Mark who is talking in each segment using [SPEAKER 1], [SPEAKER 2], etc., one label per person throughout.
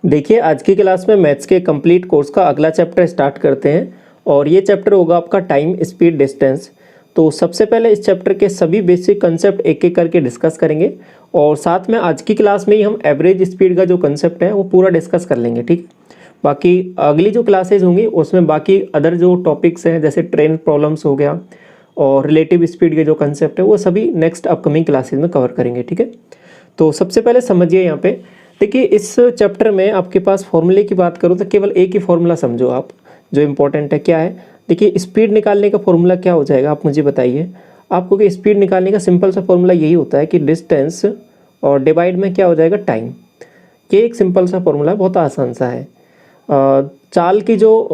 [SPEAKER 1] देखिए, आज की क्लास में मैथ्स के कंप्लीट कोर्स का अगला चैप्टर स्टार्ट करते हैं और ये चैप्टर होगा आपका टाइम, स्पीड, डिस्टेंस। तो सबसे पहले इस चैप्टर के सभी बेसिक कंसेप्ट एक एक करके डिस्कस करेंगे और साथ में आज की क्लास में ही हम एवरेज स्पीड का जो कंसेप्ट है वो पूरा डिस्कस कर लेंगे, ठीक। बाकी अगली जो क्लासेज होंगी उसमें बाकी अदर जो टॉपिक्स हैं जैसे ट्रेन प्रॉब्लम्स हो गया और रिलेटिव स्पीड के जो कंसेप्ट है वो सभी नेक्स्ट अपकमिंग क्लासेज में कवर करेंगे, ठीक है। तो सबसे पहले समझिए यहाँ पे, देखिए इस चैप्टर में आपके पास फॉर्मूले की बात करूँ तो केवल एक ही फॉर्मूला समझो आप, जो इम्पोर्टेंट है क्या है। देखिए स्पीड निकालने का फॉर्मूला क्या हो जाएगा, आप मुझे बताइए। आपको कि स्पीड निकालने का सिंपल सा फॉर्मूला यही होता है कि डिस्टेंस और डिवाइड में क्या हो जाएगा, टाइम। ये एक सिंपल सा फॉर्मूला है, बहुत आसान सा है। चाल की जो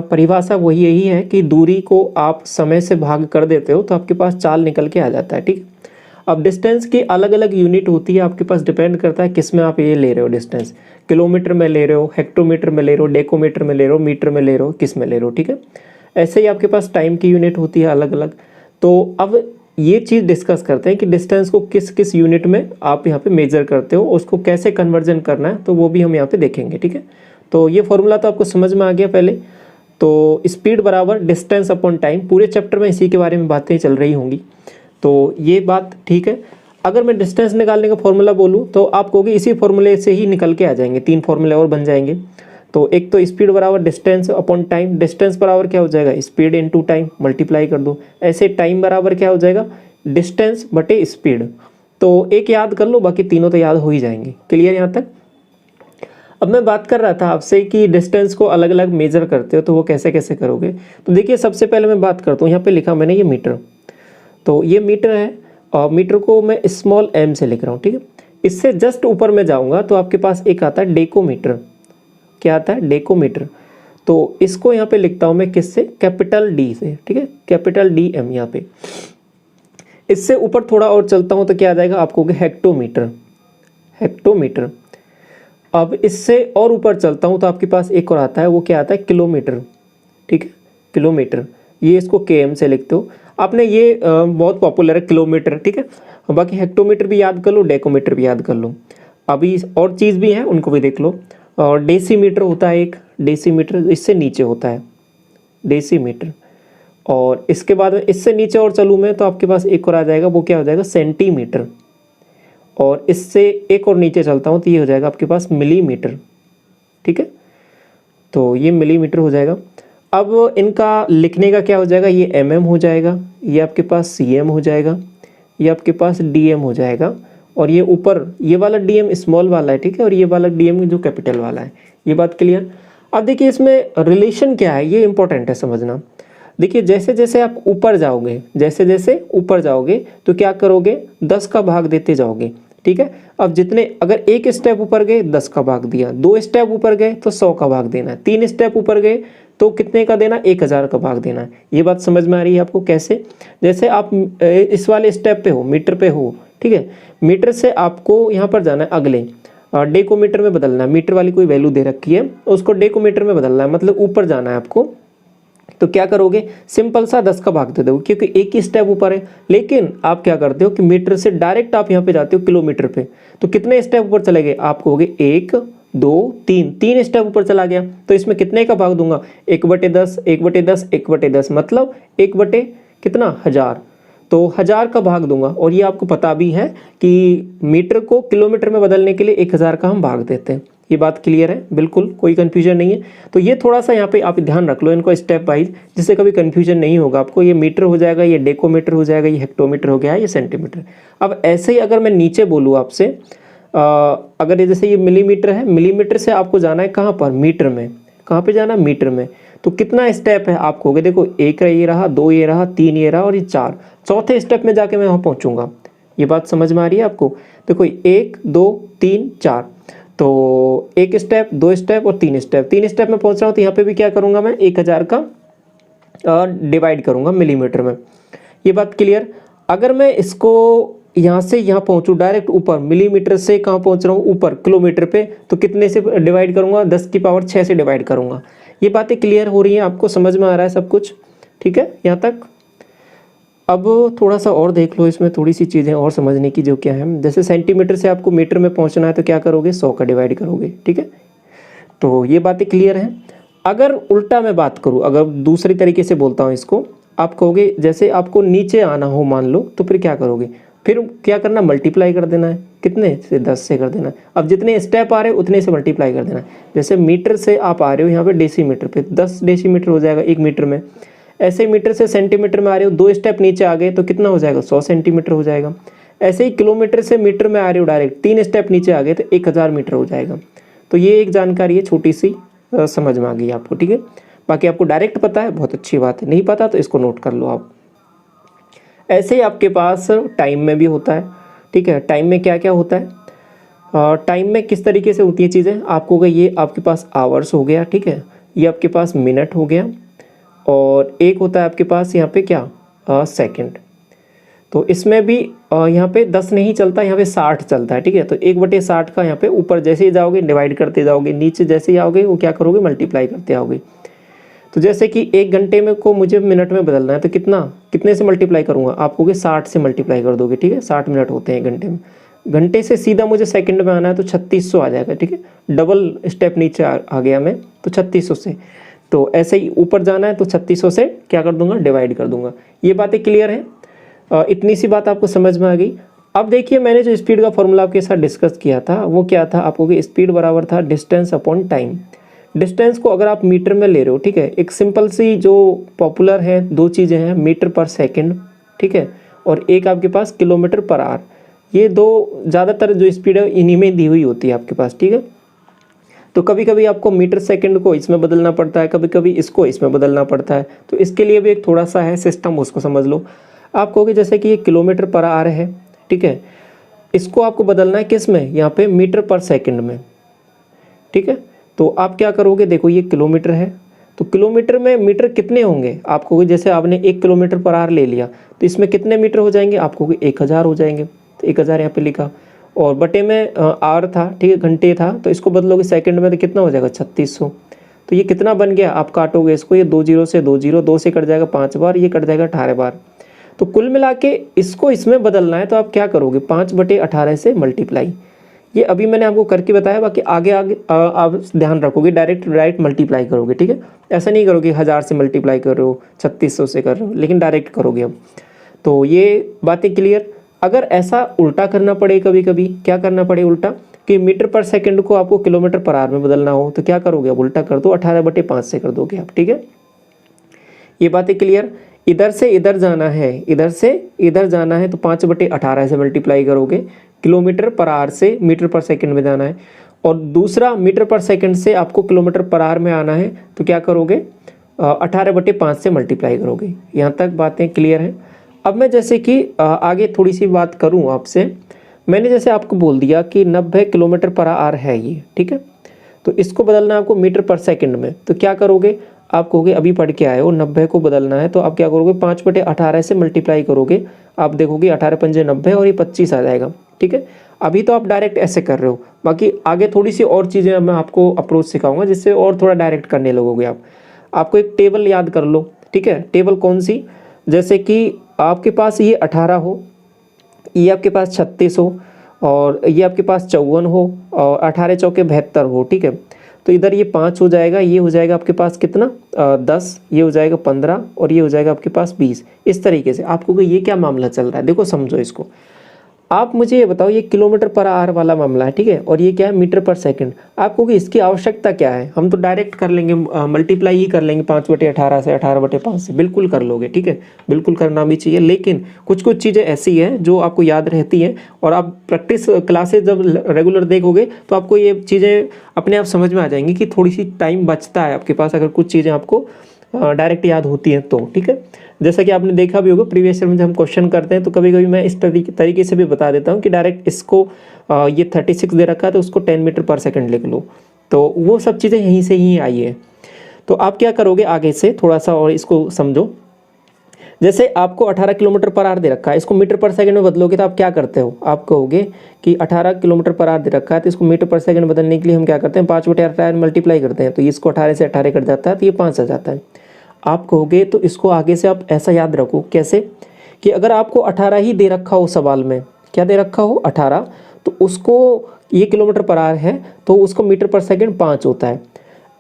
[SPEAKER 1] परिभाषा वही यही है कि दूरी को आप समय से भाग कर देते हो तो आपके पास चाल निकल के आ जाता है, ठीक। अब डिस्टेंस की अलग अलग यूनिट होती है, आपके पास डिपेंड करता है किस में आप ये ले रहे हो डिस्टेंस। किलोमीटर में ले रहे हो, हेक्टोमीटर में ले रहे हो, डेकोमीटर में ले रहे हो, मीटर में ले रहे हो, किस में ले रहे हो, ठीक है। ऐसे ही आपके पास टाइम की यूनिट होती है अलग अलग। तो अब ये चीज़ डिस्कस करते हैं कि डिस्टेंस को किस किस यूनिट में आप यहाँ पे मेजर करते हो, उसको कैसे कन्वर्जन करना है, तो वो भी हम यहाँ पे देखेंगे, ठीक है। तो ये फॉर्मूला तो आपको समझ में आ गया पहले। तो स्पीड बराबर डिस्टेंस अपॉन टाइम, पूरे चैप्टर में इसी के बारे में बातें चल रही होंगी, तो ये बात ठीक है। अगर मैं डिस्टेंस निकालने का फॉर्मूला बोलूँ तो आप कहोगे इसी फॉर्मूले से ही निकल के आ जाएंगे, 3 फॉर्मूले और बन जाएंगे। तो एक तो स्पीड बराबर डिस्टेंस अपॉन टाइम, डिस्टेंस बराबर क्या हो जाएगा, स्पीड इनटू टाइम, मल्टीप्लाई कर दो। ऐसे टाइम बराबर क्या हो जाएगा, डिस्टेंस बटे स्पीड। तो एक याद कर लो, बाकी तीनों तो याद हो ही जाएंगे। क्लियर यहाँ तक। अब मैं बात कर रहा था आपसे कि डिस्टेंस को अलग अलग मेजर करते हो तो वो कैसे कैसे करोगे। तो देखिए सबसे पहले मैं बात करता हूँ, यहाँ पे लिखा मैंने ये मीटर, तो ये मीटर है और मीटर को मैं स्मॉल m से लिख रहा हूँ, ठीक है। इससे जस्ट ऊपर में जाऊँगा तो आपके पास एक आता है डेकोमीटर। क्या आता है, डेकोमीटर। तो इसको यहाँ पे लिखता हूँ मैं किससे, कैपिटल डी से, ठीक है, कैपिटल DM यहाँ पे। इससे ऊपर थोड़ा और चलता हूँ तो क्या आ जाएगा, आपको हेक्टोमीटर, हेक्टोमीटर। अब इससे और ऊपर चलता हूँ तो आपके पास एक और आता है, वो क्या आता है, किलोमीटर, ठीक है, किलोमीटर। ये इसको km से लिखते हो आपने, ये बहुत पॉपुलर है किलोमीटर, ठीक है। बाकी हेक्टोमीटर भी याद कर लो, डेकोमीटर भी याद कर लो। अभी और चीज़ भी है, उनको भी देख लो। और डेसीमीटर होता है एक, डेसीमीटर इससे नीचे होता है, डेसीमीटर। और इसके बाद में इससे नीचे और चलूँ मैं तो आपके पास एक और आ जाएगा, वो क्या हो जाएगा, सेंटीमीटर। और इससे एक और नीचे चलता हूँ तो ये हो जाएगा आपके पास मिलीमीटर, ठीक है। तो ये मिलीमीटर हो जाएगा। अब इनका लिखने का क्या हो जाएगा, ये mm हो जाएगा, ये आपके पास cm हो जाएगा, ये आपके पास dm हो जाएगा। और ये ऊपर ये वाला dm स्मॉल वाला है, ठीक है, और ये वाला dm जो कैपिटल वाला है। ये बात क्लियर। अब देखिए इसमें रिलेशन क्या है, ये इंपॉर्टेंट है समझना। देखिए जैसे जैसे आप ऊपर जाओगे, जैसे जैसे ऊपर जाओगे तो क्या करोगे, 10 का भाग देते जाओगे, ठीक है। अब जितने, अगर एक स्टेप ऊपर गए 10 का भाग दिया, 2 स्टेप ऊपर गए तो 100 का भाग देना है, 3 स्टेप ऊपर गए तो कितने का देना, 1000 का भाग देना है। ये बात समझ में आ रही है आपको कैसे। जैसे आप इस वाले स्टेप पे हो, मीटर पे हो, ठीक है, मीटर से आपको यहाँ पर जाना है अगले डेकोमीटर में बदलना है। मीटर वाली कोई वैल्यू दे रखी है, उसको डेकोमीटर में बदलना है, मतलब ऊपर जाना है आपको। तो क्या करोगे, सिंपल सा 10 का भाग दे दोगे क्योंकि एक ही स्टेप ऊपर है। लेकिन आप क्या करते हो कि मीटर से डायरेक्ट आप यहाँ पे जाते हो किलोमीटर पे, तो कितने स्टेप ऊपर चले गए, आप कहोगे 1 2 3, 3 स्टेप ऊपर चला गया। तो इसमें कितने का भाग दूंगा, 1/10, 1/10, 1/10, मतलब 1 कितना, 1000। तो 1000 का भाग दूंगा। और ये आपको पता भी है कि मीटर को किलोमीटर में बदलने के लिए 1000 का हम भाग देते हैं। ये बात क्लियर है, बिल्कुल कोई कन्फ्यूजन नहीं है। तो ये थोड़ा सा यहाँ पे आप ध्यान रख लो इनको स्टेप वाइज, जिससे कभी कन्फ्यूजन नहीं होगा आपको। ये मीटर हो जाएगा, ये डेकोमीटर हो जाएगा, ये हेक्टोमीटर हो गया, ये सेंटीमीटर। अब ऐसे ही अगर मैं नीचे बोलूँ आपसे, अगर ये जैसे ये मिलीमीटर है, मिलीमीटर से आपको जाना है कहाँ पर, मीटर में। कहाँ पे जाना है, मीटर में। तो कितना स्टेप है आप कहोगे, देखो 1 ये रहा, 2 ये रहा, 3 ये रहा और ये 4, चौथे स्टेप में जाके मैं वहाँ पहुँचूंगा। ये बात समझ में आ रही है आपको। देखो 1 2 3 4, तो 1 स्टेप, 2 स्टेप और 3 स्टेप, 3 स्टेप में पहुंच रहा हूँ तो यहाँ पे भी क्या करूँगा मैं, 1000 का डिवाइड करूँगा मिलीमीटर में। ये बात क्लियर। अगर मैं इसको यहाँ से यहाँ पहुँचूँ डायरेक्ट ऊपर, मिलीमीटर से कहाँ पहुँच रहा हूँ, ऊपर किलोमीटर पे, तो कितने से डिवाइड करूँगा, 10⁶ से डिवाइड करूँगा। ये बातें क्लियर हो रही हैं आपको, समझ में आ रहा है सब कुछ, ठीक है यहाँ तक। अब थोड़ा सा और देख लो, इसमें थोड़ी सी चीज़ें और समझने की, जो क्या है, जैसे सेंटीमीटर से आपको मीटर में पहुंचना है तो क्या करोगे, 100 का डिवाइड करोगे, ठीक है। तो ये बातें क्लियर हैं। अगर उल्टा मैं बात करूँ, अगर दूसरी तरीके से बोलता हूँ इसको, आप कहोगे जैसे आपको नीचे आना हो मान लो, तो फिर क्या करोगे, फिर क्या करना, मल्टीप्लाई कर देना है, कितने से, 10 से कर देना है। अब जितने स्टेप आ रहे हैं उतने से मल्टीप्लाई कर देना है। जैसे मीटर से आप आ रहे हो यहाँ पे डेसीमीटर पे, 10 डेसीमीटर हो जाएगा 1 मीटर में। ऐसे ही मीटर से सेंटीमीटर में आ रहे हो, 2 स्टेप नीचे आ गए तो कितना हो जाएगा, 100 सेंटीमीटर हो जाएगा। ऐसे ही किलोमीटर से मीटर में आ रहे हो डायरेक्ट, 3 स्टेप नीचे आ गए तो 1000 मीटर हो जाएगा। तो ये एक जानकारी है छोटी सी, समझ में आ गई आपको, ठीक है। बाकी आपको डायरेक्ट पता है, बहुत अच्छी बात है, नहीं पता तो इसको नोट कर लो आप। ऐसे ही आपके पास टाइम में भी होता है, ठीक है। टाइम में क्या क्या होता है, टाइम में किस तरीके से होती है चीज़ें, आपको होगा ये आपके पास आवर्स हो गया, ठीक है, ये आपके पास मिनट हो गया, और एक होता है आपके पास यहाँ पे क्या, सेकंड। तो इसमें भी यहाँ पे 10 नहीं चलता, यहाँ पे 60 चलता है, ठीक है। तो 1/60 का यहाँ पे ऊपर जैसे ही जाओगे डिवाइड करते जाओगे, नीचे जैसे ही आओगे वो क्या करोगे, मल्टीप्लाई करते आओगे। तो जैसे कि 1 घंटे में को मुझे मिनट में बदलना है तो कितने से मल्टीप्लाई करूँगा, आप कहोगे 60 से मल्टीप्लाई कर दोगे, ठीक है। 60 मिनट होते हैं 1 घंटे में। घंटे से सीधा मुझे सेकंड में आना है तो 3600 आ जाएगा, ठीक है। डबल स्टेप नीचे आ गया मैं, तो 3600 से। तो ऐसे ही ऊपर जाना है तो 3600 से क्या कर दूंगा, डिवाइड कर दूंगा। ये बातें क्लियर है, इतनी सी बात आपको समझ में आ गई। अब देखिए मैंने जो स्पीड का फॉर्मूला आपके साथ डिस्कस किया था वो क्या था, आप कहोगे स्पीड बराबर था डिस्टेंस अपॉन टाइम। डिस्टेंस को अगर आप मीटर में ले रहे हो, ठीक है, एक सिंपल सी जो पॉपुलर है 2 चीज़ें हैं, मीटर पर सेकंड, ठीक है, और एक आपके पास किलोमीटर पर आवर। ये 2 ज़्यादातर जो स्पीड है इन्हीं में दी हुई होती है आपके पास, ठीक है। तो कभी कभी आपको मीटर सेकंड को इसमें बदलना पड़ता है, कभी कभी इसको इसमें बदलना पड़ता है। तो इसके लिए भी एक थोड़ा सा है सिस्टम, उसको समझ लो। आप कहोगे जैसे कि ये किलोमीटर पर आवर है, ठीक है, इसको आपको बदलना है किस में, यहाँ पे मीटर पर सेकंड में, ठीक है। तो आप क्या करोगे, देखो ये किलोमीटर है, तो किलोमीटर में मीटर कितने होंगे, आप कहोगे जैसे आपने 1 किलोमीटर पर आवर ले लिया तो इसमें कितने मीटर हो जाएंगे, आप कहोगे 1000 हो जाएंगे। तो 1000 यहाँ पे लिखा, और बटे में आवर था, ठीक है, घंटे था, तो इसको बदलोगे सेकंड में तो कितना हो जाएगा, 3600। तो ये कितना बन गया, आप काटोगे इसको, ये 2 0 से 2 0, 2 से कट जाएगा 5 बार, ये कट जाएगा 18 बार। तो कुल मिला के इसको इसमें बदलना है तो आप क्या करोगे, 5/18 से मल्टीप्लाई। ये अभी मैंने आपको करके बताया, बाकी आगे आप ध्यान रखोगे, डायरेक्ट मल्टीप्लाई करोगे, ठीक है। ऐसा नहीं करोगे 1000 से मल्टीप्लाई कर रहे हो, 3600 से कर रहे हो, लेकिन डायरेक्ट करोगे अब। तो ये बातें क्लियर। अगर ऐसा उल्टा करना पड़े, कभी कभी क्या करना पड़े उल्टा, कि मीटर पर सेकंड को आपको किलोमीटर पर आवर में बदलना हो, तो क्या करोगे, अब उल्टा कर दो, 18/5 से कर दोगे आप, ठीक है। ये बातें क्लियर। इधर से इधर जाना है, इधर से इधर जाना है तो 5/18 से मल्टीप्लाई करोगे। किलोमीटर पर आवर से मीटर पर सेकंड में जाना है, और दूसरा मीटर पर सेकंड से आपको किलोमीटर पर आवर में आना है तो क्या करोगे, 18/5 से मल्टीप्लाई करोगे। यहाँ तक बातें क्लियर हैं। अब मैं जैसे कि आगे थोड़ी सी बात करूँ आपसे, मैंने जैसे आपको बोल दिया कि 90 किलोमीटर पर आवर है ये, ठीक है। तो इसको बदलना है आपको मीटर पर सेकंड में, तो क्या करोगे, आप कहोगे अभी पढ़ के आए हो 90 को बदलना है, तो आप क्या करोगे, 5/18 से मल्टीप्लाई करोगे। आप देखोगे 18 पंजे 90 और ये 25 आ जाएगा, ठीक है। अभी तो आप डायरेक्ट ऐसे कर रहे हो, बाकी आगे थोड़ी सी और चीज़ें मैं आपको अप्रोच सिखाऊंगा जिससे और थोड़ा डायरेक्ट करने लगोगे आप। आपको एक टेबल याद कर लो, ठीक है। टेबल कौन सी, जैसे कि आपके पास ये 18 हो, ये आपके पास 36 हो, और ये आपके पास 54 हो, और 18 चौके 72 हो, ठीक है। तो इधर ये 5 हो जाएगा, ये हो जाएगा आपके पास कितना, 10, ये हो जाएगा 15, और ये हो जाएगा आपके पास 20। इस तरीके से आपको ये क्या मामला चल रहा है, देखो समझो इसको। आप मुझे ये बताओ, ये किलोमीटर पर आवर वाला मामला है, ठीक है, और ये क्या है, मीटर पर सेकंड। आपको कि इसकी आवश्यकता क्या है, हम तो डायरेक्ट कर लेंगे, मल्टीप्लाई ही कर लेंगे 5/18 से, 18/5 से, बिल्कुल कर लोगे, ठीक है, बिल्कुल करना भी चाहिए। लेकिन कुछ चीज़ें ऐसी हैं जो आपको याद रहती हैं, और आप प्रैक्टिस क्लासेस जब रेगुलर देखोगे तो आपको ये चीज़ें अपने आप समझ में आ जाएंगी कि थोड़ी सी टाइम बचता है आपके पास, अगर कुछ चीज़ें आपको डायरेक्ट याद होती हैं तो, ठीक है। जैसा कि आपने देखा भी होगा प्रीवियस ईयर में जब हम क्वेश्चन करते हैं तो कभी कभी मैं इस तरीके से भी बता देता हूँ कि डायरेक्ट इसको ये 36 दे रखा है तो उसको 10 मीटर पर सेकंड लिख लो। तो वो सब चीज़ें यहीं से ही आई है। तो आप क्या करोगे, आगे से थोड़ा सा और इसको समझो। जैसे आपको 18 किलोमीटर पर आवर दे रखा है, इसको मीटर पर सेकंड में बदलोगे तो आप क्या करते हो, आप कहोगे कि 18 किलोमीटर पर आवर दे रखा है तो इसको मीटर पर सेकंड बदलने के लिए हम क्या करते हैं, 5/18 मल्टीप्लाई करते हैं, तो इसको 18 से 18 कट जाता है तो ये 5 आ जाता है। आप कहोगे तो इसको आगे से आप ऐसा याद रखो, कैसे कि अगर आपको 18 ही दे रखा हो, सवाल में क्या दे रखा हो 18, तो उसको ये किलोमीटर पर आवर है तो उसको मीटर पर सेकंड 5 होता है।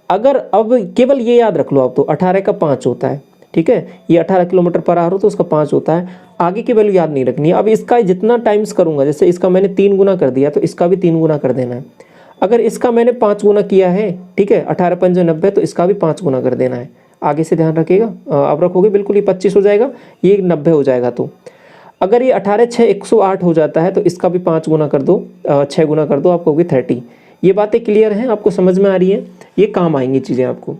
[SPEAKER 1] अगर अब केवल ये याद रख लो आप, तो 18 का 5 होता है, ठीक है, ये 18 किलोमीटर पर आवर हो तो उसका 5 होता है। आगे की वैल्यू याद नहीं रखनी है। अब इसका जितना टाइम्स करूँगा, जैसे इसका मैंने 3 गुना कर दिया तो इसका भी 3 गुना कर देना है। अगर इसका मैंने 5 गुना किया है, ठीक है, 18 5 90, तो इसका भी 5 गुना कर देना है। आगे से ध्यान रखिएगा, अब रखोगे बिल्कुल, ये 25 हो जाएगा, ये 90 हो जाएगा। तो अगर ये 18 6 108 हो जाता है तो इसका भी 5 गुना कर दो, 6 गुना कर दो, आपको होगी 30। ये बातें क्लियर हैं, आपको समझ में आ रही है, ये काम आएंगी चीज़ें आपको।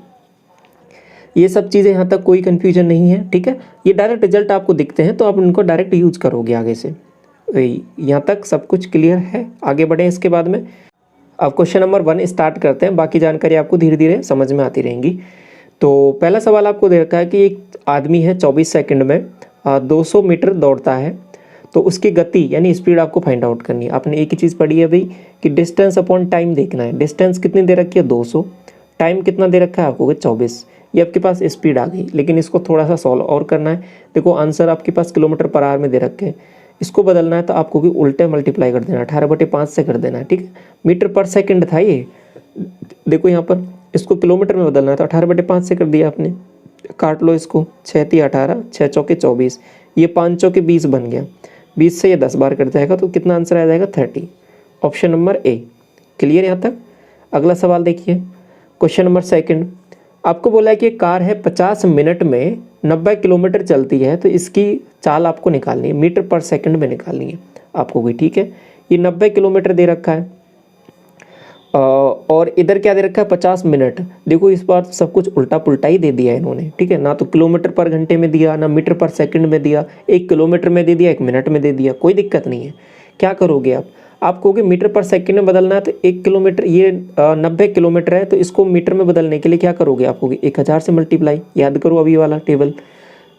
[SPEAKER 1] ये सब चीज़ें यहाँ तक कोई कन्फ्यूजन नहीं है, ठीक है। ये डायरेक्ट रिजल्ट आपको दिखते हैं तो आप उनको डायरेक्ट यूज करोगे आगे से। यहाँ तक सब कुछ क्लियर है, आगे बढ़ें इसके बाद में। अब क्वेश्चन नंबर 1 स्टार्ट करते हैं, बाकी जानकारी आपको धीरे धीरे समझ में आती रहेंगी। तो पहला सवाल आपको दे रखा है कि एक आदमी है 24 सेकंड में 200 मीटर दौड़ता है, तो उसकी गति यानी स्पीड आपको फाइंड आउट करनी है। आपने एक ही चीज़ पढ़ी है भाई कि डिस्टेंस अपॉन टाइम देखना है। डिस्टेंस कितनी दे रखी है 200, टाइम कितना दे रखा है आपको 24, ये आपके पास स्पीड आ गई। लेकिन इसको थोड़ा सा सॉल्व और करना है। देखो आंसर आपके पास किलोमीटर पर आवर में दे रखे हैं, इसको बदलना है तो आपको भी उल्टे मल्टीप्लाई कर देना है, 18/5 से कर देना है, ठीक है। मीटर पर सेकंड था ये, देखो यहाँ पर इसको किलोमीटर में बदलना है तो 18/5 से कर दिया आपने। काट लो इसको, 6 × 18, 6 चौके 24, ये 5 चौके 20 बन गया, 20 से ये 10 बार कट जाएगा तो कितना आंसर आ जाएगा 30। ऑप्शन नंबर ए क्लियर यहाँ तक। अगला सवाल देखिए, क्वेश्चन नंबर 2। आपको बोला है कि कार है 50 मिनट में 90 किलोमीटर चलती है, तो इसकी चाल आपको निकालनी है, मीटर पर सेकंड में निकालनी है आपको भी, ठीक है। ये 90 किलोमीटर दे रखा है और इधर क्या दे रखा है 50 मिनट। देखो इस बार सब कुछ उल्टा पुल्टा ही दे दिया है इन्होंने, ठीक है, ना तो किलोमीटर पर घंटे में दिया, ना मीटर पर सेकंड में दिया, 1 किलोमीटर में दे दिया, 1 मिनट में दे दिया, कोई दिक्कत नहीं है। क्या करोगे आप कहोगे मीटर पर सेकंड में बदलना है तो 1 किलोमीटर, ये 90 किलोमीटर है तो इसको मीटर में बदलने के लिए क्या करोगे, आप कहोगे 1000 से मल्टीप्लाई। याद करो अभी वाला टेबल,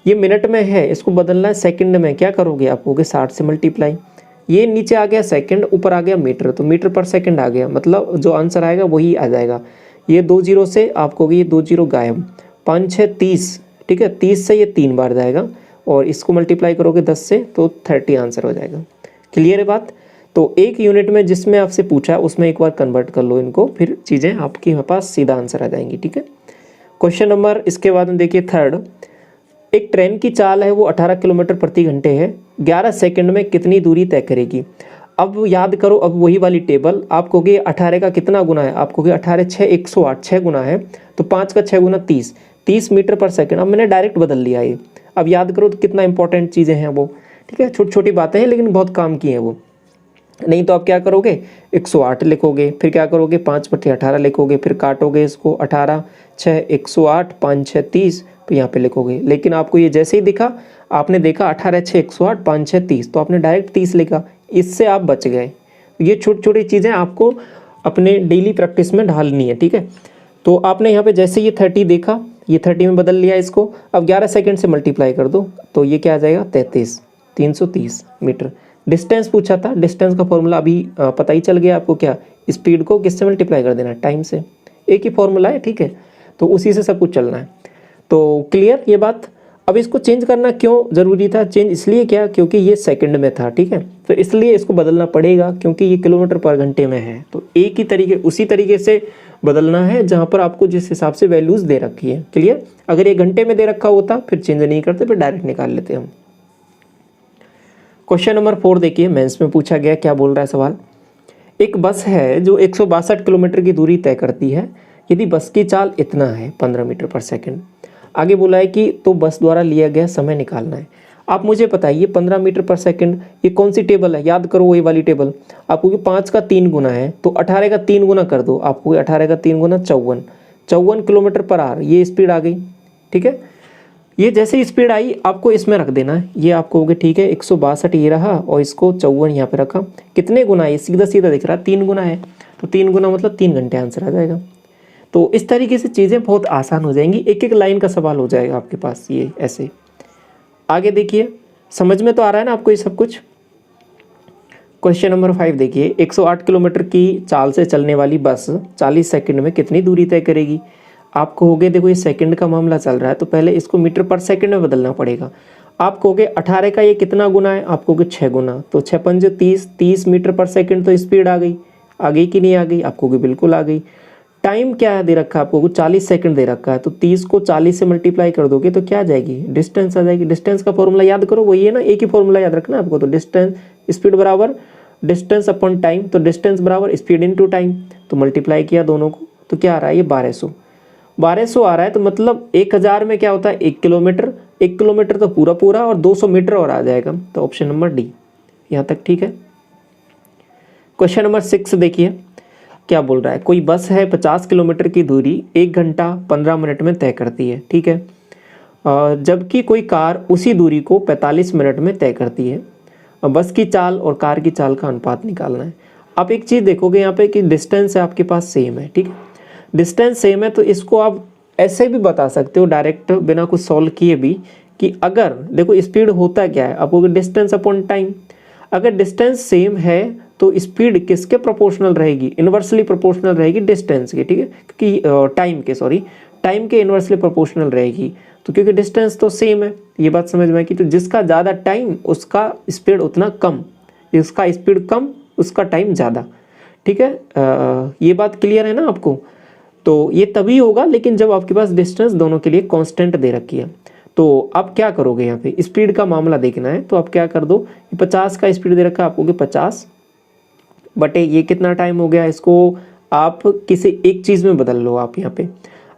[SPEAKER 1] ये मिनट में है, इसको बदलना है सेकंड में, क्या करोगे आप कहोगे 60 से मल्टीप्लाई। ये नीचे आ गया सेकंड, ऊपर आ गया मीटर, तो मीटर पर सेकंड आ गया, मतलब जो आंसर आएगा वही आ जाएगा। ये 2 0 से आप कहोगे ये 2 0 गायब, 5 6 30, ठीक है, 30 से ये 3 बार जाएगा और इसको मल्टीप्लाई करोगे 10 से तो 30 आंसर हो जाएगा। क्लियर है बात। तो एक यूनिट में जिसमें आपसे पूछा उसमें एक बार कन्वर्ट कर लो इनको, फिर चीज़ें आपके पास सीधा आंसर आ जाएंगी, ठीक है। क्वेश्चन नंबर इसके बाद में देखिए 3। एक ट्रेन की चाल है वो 18 किलोमीटर प्रति घंटे है, 11 सेकंड में कितनी दूरी तय करेगी। अब याद करो, अब वही वाली टेबल, आप कहोगे 18 का कितना गुना है, आप कहोगे 18 6 108, 6 गुना है तो 5 का 6 गुना 30 मीटर पर सेकंड। अब मैंने डायरेक्ट बदल लिया ये। अब याद करो तो कितना इंपॉर्टेंट चीज़ें हैं वो, ठीक है, छोटी छोटी बातें हैं लेकिन बहुत काम की हैं वो। नहीं तो आप क्या करोगे 108 लिखोगे, फिर क्या करोगे 5/18 लिखोगे, फिर काटोगे इसको 18 6 108, 5 6 30, तो यहाँ पे लिखोगे। लेकिन आपको ये जैसे ही दिखा, आपने देखा 18 6 108, 5 6 30, तो आपने डायरेक्ट 30 लिखा, इससे आप बच गए। ये छोटी छोटी चीज़ें आपको अपने डेली प्रैक्टिस में ढालनी है, ठीक है। तो आपने यहाँ पे जैसे ये 30 देखा, ये 30 में बदल लिया इसको, अब 11 सेकंड से मल्टीप्लाई कर दो तो ये क्या आ जाएगा 33, 330 मीटर। डिस्टेंस पूछा था, डिस्टेंस का फॉर्मूला अभी पता ही चल गया आपको, क्या स्पीड को किससे मल्टीप्लाई कर देना है, टाइम से। एक ही फॉर्मूला है, ठीक है, तो उसी से सब कुछ चलना है। तो क्लियर ये बात। अब इसको चेंज करना क्यों ज़रूरी था, चेंज इसलिए क्या, क्योंकि ये सेकंड में था, ठीक है, तो इसलिए इसको बदलना पड़ेगा क्योंकि ये किलोमीटर पर घंटे में है। तो एक ही तरीके, उसी तरीके से बदलना है जहाँ पर आपको जिस हिसाब से वैल्यूज़ दे रखी है। क्लियर। अगर ये घंटे में दे रखा होता फिर चेंज नहीं करते, फिर डायरेक्ट निकाल लेते हम। क्वेश्चन नंबर 4 देखिए, मेंस में पूछा गया, क्या बोल रहा है सवाल। एक बस है जो 162 किलोमीटर की दूरी तय करती है, यदि बस की चाल इतना है 15 मीटर पर सेकंड। आगे बोला है कि तो बस द्वारा लिया गया समय निकालना है। आप मुझे बताइए 15 मीटर पर सेकंड ये कौन सी टेबल है, याद करो वही वाली टेबल। आपको 5 का 3 गुना है तो 18 का 3 गुना कर दो, आपको 18 का 3 गुना 54 किलोमीटर पर आवर, ये स्पीड आ गई, ठीक है। ये जैसे स्पीड आई आपको इसमें रख देना है, ये आपको हो गया, ठीक है, 162 ये रहा और इसको 54 यहाँ पे रखा। कितने गुना है, सीधा सीधा दिख रहा है 3 गुना है, तो 3 गुना मतलब 3 घंटे आंसर आ जाएगा। तो इस तरीके से चीज़ें बहुत आसान हो जाएंगी, एक एक लाइन का सवाल हो जाएगा आपके पास ये ऐसे। आगे देखिए, समझ में तो आ रहा है ना आपको ये सब कुछ। क्वेश्चन नंबर 5 देखिए, 108 किलोमीटर की चाल से चलने वाली बस 40 सेकंड में कितनी दूरी तय करेगी। आप कहोगे देखो ये सेकंड का मामला चल रहा है तो पहले इसको मीटर पर सेकंड में बदलना पड़ेगा। आप कहोगे 18 का ये कितना गुना है, आप कहोगे 6 गुना, तो 6 5 30, 30 मीटर पर सेकंड तो स्पीड आ गई, आ गई कि नहीं आ गई? आपको भी बिल्कुल आ गई। टाइम क्या दे रखा है आपको? 40 सेकंड दे रखा है, तो 30 को 40 से मल्टीप्लाई कर दोगे तो क्या आ जाएगी? डिस्टेंस आ जाएगी। डिस्टेंस का फॉर्मूला याद करो, वही है ना, एक ही फॉर्मूला याद रखना है आपको। तो डिस्टेंस स्पीड बराबर डिस्टेंस अपॉन टाइम, तो डिस्टेंस बराबर स्पीड इनटू टाइम, तो मल्टीप्लाई किया दोनों को, तो क्या आ रहा है? ये 1200 आ रहा है। तो मतलब 1000 में क्या होता है? 1 किलोमीटर। 1 किलोमीटर तो पूरा पूरा, और 200 मीटर और आ जाएगा, तो ऑप्शन नंबर डी यहाँ तक ठीक है। क्वेश्चन नंबर 6 देखिए क्या बोल रहा है। कोई बस है 50 किलोमीटर की दूरी 1 घंटा 15 मिनट में तय करती है, ठीक है, जबकि कोई कार उसी दूरी को 45 मिनट में तय करती है। बस की चाल और कार की चाल का अनुपात निकालना है। आप एक चीज़ देखोगे यहाँ पे कि डिस्टेंस है आपके पास सेम है, ठीक है, डिस्टेंस सेम है, तो इसको आप ऐसे भी बता सकते हो डायरेक्ट बिना कुछ सॉल्व किए भी, कि अगर देखो स्पीड होता क्या है आपको, डिस्टेंस अपॉन टाइम। अगर डिस्टेंस सेम है तो स्पीड किसके प्रोपोर्शनल रहेगी? इन्वर्सली प्रोपोर्शनल रहेगी डिस्टेंस के, ठीक है, क्योंकि टाइम के इन्वर्सली प्रोपोर्शनल रहेगी। तो क्योंकि डिस्टेंस तो सेम है, ये बात समझ में आई कि तो जिसका ज़्यादा टाइम उसका स्पीड उतना कम, जिसका स्पीड कम उसका टाइम ज़्यादा, ठीक है। ये बात क्लियर है ना आपको? तो ये तभी होगा लेकिन जब आपके पास डिस्टेंस दोनों के लिए कांस्टेंट दे रखी है। तो आप क्या करोगे? यहाँ पे स्पीड का मामला देखना है, तो आप क्या कर दो, 50 का स्पीड दे रखा है आपको कि 50 बटे ये कितना टाइम हो गया, इसको आप किसी एक चीज़ में बदल लो। आप यहाँ पे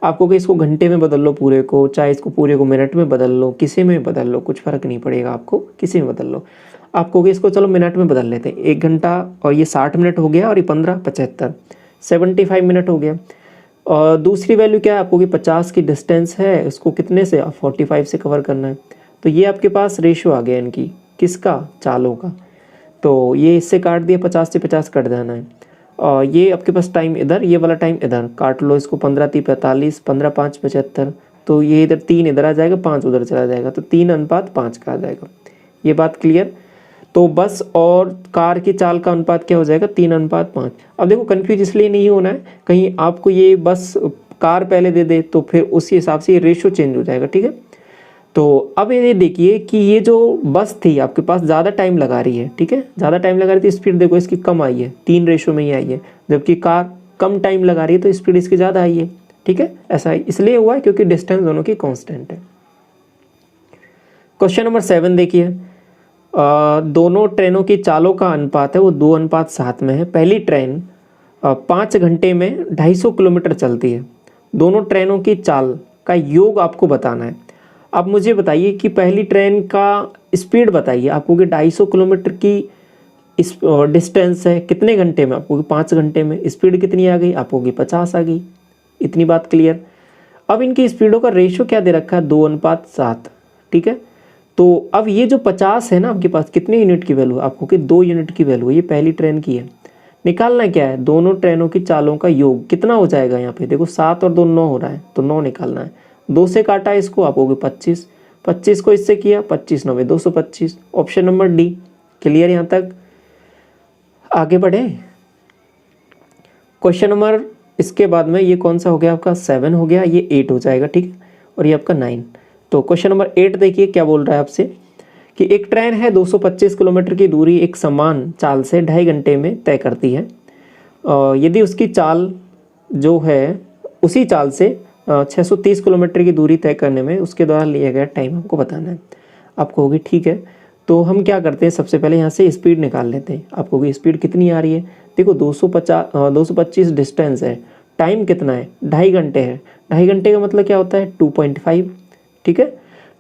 [SPEAKER 1] आपको कि इसको घंटे में बदल लो पूरे को, चाहे इसको पूरे को मिनट में बदल लो, किसी में बदल लो, कुछ फ़र्क नहीं पड़ेगा आपको, किसी में बदल लो। आपको कि इसको चलो मिनट में बदल लेते हैं, 1 घंटा और ये 60 मिनट हो गया, और ये 15 75 75 मिनट हो गया। और दूसरी वैल्यू क्या है आपको कि 50 की डिस्टेंस है, उसको कितने से? 45 से कवर करना है। तो ये आपके पास रेशो आ गया इनकी, किसका? चालों का। तो ये इससे काट दिया, 50 से 50 कट जाना है, और ये आपके पास टाइम इधर, ये वाला टाइम इधर, काट लो इसको, 15 3 45, 15 5 75, तो ये इधर 3 इधर आ जाएगा, 5 उधर चला जाएगा, तो 3:5 का आ जाएगा। ये बात क्लियर? तो बस और कार की चाल का अनुपात क्या हो जाएगा? 3:5। अब देखो कन्फ्यूज इसलिए नहीं होना है, कहीं आपको ये बस कार पहले दे दे तो फिर उसी हिसाब से ये रेशो चेंज हो जाएगा, ठीक है। तो अब ये देखिए कि ये जो बस थी आपके पास ज़्यादा टाइम लगा रही है, ठीक है, ज़्यादा टाइम लगा रही थी, स्पीड देखो इसकी कम आई है, 3 रेशो में ही आई है, जबकि कार कम टाइम लगा रही है तो स्पीड इसकी ज़्यादा आई है, ठीक है। ऐसा इसलिए हुआ है क्योंकि डिस्टेंस दोनों की कांस्टेंट है। क्वेश्चन नंबर 7 देखिए, दोनों ट्रेनों की चालों का अनुपात है वो 2:7 में है। पहली ट्रेन 5 घंटे में 250 किलोमीटर चलती है। दोनों ट्रेनों की चाल का योग आपको बताना है। अब मुझे बताइए कि पहली ट्रेन का स्पीड बताइए आपको कि 250 किलोमीटर की इस डिस्टेंस है, कितने घंटे में? आपको कि 5 घंटे में। स्पीड कितनी आ गई? आपको कि 50 आ गई। इतनी बात क्लियर। अब इनकी स्पीडों का रेशो क्या दे रखा है? 2:7, ठीक है। तो अब ये जो 50 है ना आपके पास, कितने यूनिट की वैल्यू? आपको कि 2 यूनिट की वैल्यू है, ये पहली ट्रेन की है। निकालना क्या है? दोनों ट्रेनों की चालों का योग कितना हो जाएगा? यहाँ पे देखो 7 और 2 9 हो रहा है, तो 9 निकालना है। 2 से काटा इसको, आप हो गए 25, 25 को इससे किया 25 9 225। ऑप्शन नंबर डी क्लियर यहाँ तक? आगे बढ़े। क्वेश्चन नंबर इसके बाद में ये कौन सा हो गया आपका? 7 हो गया, ये 8 हो जाएगा, ठीक है, और ये आपका 9। तो क्वेश्चन नंबर 8 देखिए क्या बोल रहा है आपसे कि एक ट्रेन है 225 किलोमीटर की दूरी एक समान चाल से 2.5 घंटे में तय करती है। यदि उसकी चाल जो है उसी चाल से 630 किलोमीटर की दूरी तय करने में उसके द्वारा लिया गया टाइम आपको बताना है। आपको होगी ठीक है, तो हम क्या करते हैं, सबसे पहले यहाँ से स्पीड निकाल लेते हैं। आपको होगी स्पीड कितनी आ रही है? देखो 225 डिस्टेंस है, टाइम कितना है? 2.5 घंटे है। 2.5 घंटे का मतलब क्या होता है? 2.5, ठीक है।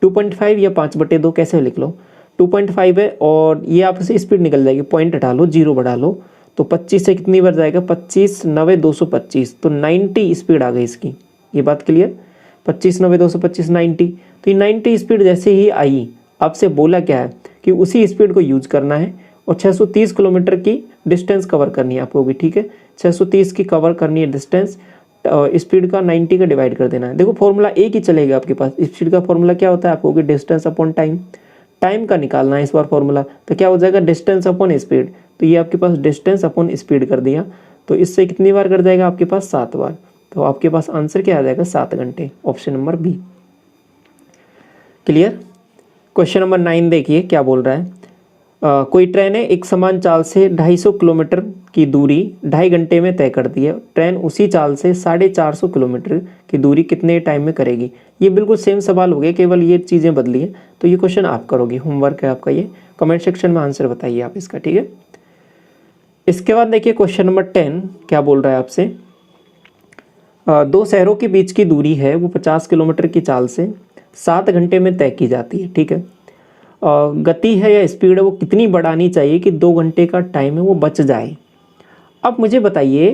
[SPEAKER 1] 2.5 या 5/2 कैसे लिख लो, 2.5 है, और ये आपसे स्पीड निकल जाएगी, पॉइंट हटा लो, 0 बढ़ा लो, तो 25 से कितनी बार जाएगा? 25 9 225, तो 90 स्पीड आ गई इसकी। ये बात क्लियर? 25 9 225 90। तो ये 90 स्पीड जैसे ही आई, आपसे बोला क्या है कि उसी स्पीड को यूज करना है और 630 किलोमीटर की डिस्टेंस कवर करनी है आपको भी, ठीक है। 630 की कवर करनी है डिस्टेंस, स्पीड का 90 का डिवाइड कर देना है। देखो फॉर्मूला एक ही चलेगा आपके पास। स्पीड का फॉर्मूला क्या होता है आपको कि डिस्टेंस अपॉन टाइम, टाइम का निकालना है इस बार फॉर्मूला, तो क्या हो जाएगा? Distance upon speed. तो ये आपके पास डिस्टेंस अपॉन स्पीड कर दिया, तो इससे कितनी बार कर जाएगा आपके पास? 7 बार। तो आपके पास आंसर क्या आ जाएगा? 7 घंटे। Option number B clear. Question number 9 देखिए क्या बोल रहा है कोई ट्रेन है एक समान चाल से 250 किलोमीटर की दूरी 2.5 घंटे में तय करती है, ट्रेन उसी चाल से 450 किलोमीटर की दूरी कितने टाइम में करेगी। ये बिल्कुल सेम सवाल हो गया, केवल ये चीज़ें बदली है। तो ये क्वेश्चन आप करोगे, होमवर्क है आपका ये, कमेंट सेक्शन में आंसर बताइए आप इसका, ठीक है। इसके बाद देखिए क्वेश्चन नंबर 10 क्या बोल रहा है आपसे। दो शहरों के बीच की दूरी है वो 50 किलोमीटर की चाल से 7 घंटे में तय की जाती है, ठीक है। गति है या स्पीड है वो कितनी बढ़ानी चाहिए कि 2 घंटे का टाइम है वो बच जाए। अब मुझे बताइए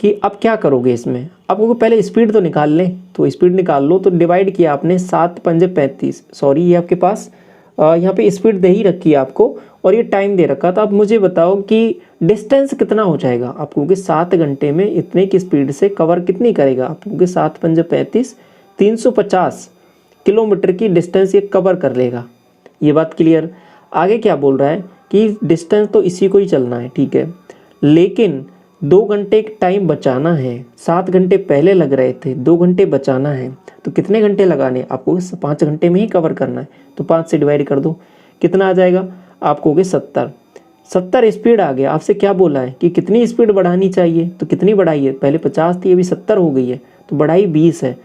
[SPEAKER 1] कि अब क्या करोगे इसमें। आपको पहले स्पीड तो निकाल लें, तो स्पीड निकाल लो। तो डिवाइड किया आपने 7 पंजे 35, सॉरी ये आपके पास यहाँ पे स्पीड दे ही रखी है आपको और ये टाइम दे रखा था। अब मुझे बताओ कि डिस्टेंस कितना हो जाएगा। आप कहोगे 7 घंटे में इतने की स्पीड से कवर कितनी करेगा। आप कहोगे 7 पंजे 35, 350 किलोमीटर की डिस्टेंस ये कवर कर लेगा। ये बात क्लियर। आगे क्या बोल रहा है कि डिस्टेंस तो इसी को ही चलना है, ठीक है, लेकिन 2 घंटे टाइम बचाना है। 7 घंटे पहले लग रहे थे, 2 घंटे बचाना है, तो कितने घंटे लगाने आपको। 5 घंटे में ही कवर करना है, तो 5 से डिवाइड कर दो, कितना आ जाएगा। आप कहोगे 70 स्पीड आ गया। आपसे क्या बोला है कि कितनी स्पीड बढ़ानी चाहिए, तो कितनी बढ़ाई है। पहले 50 थी, अभी 70 हो गई है, तो बढ़ाई 20 है।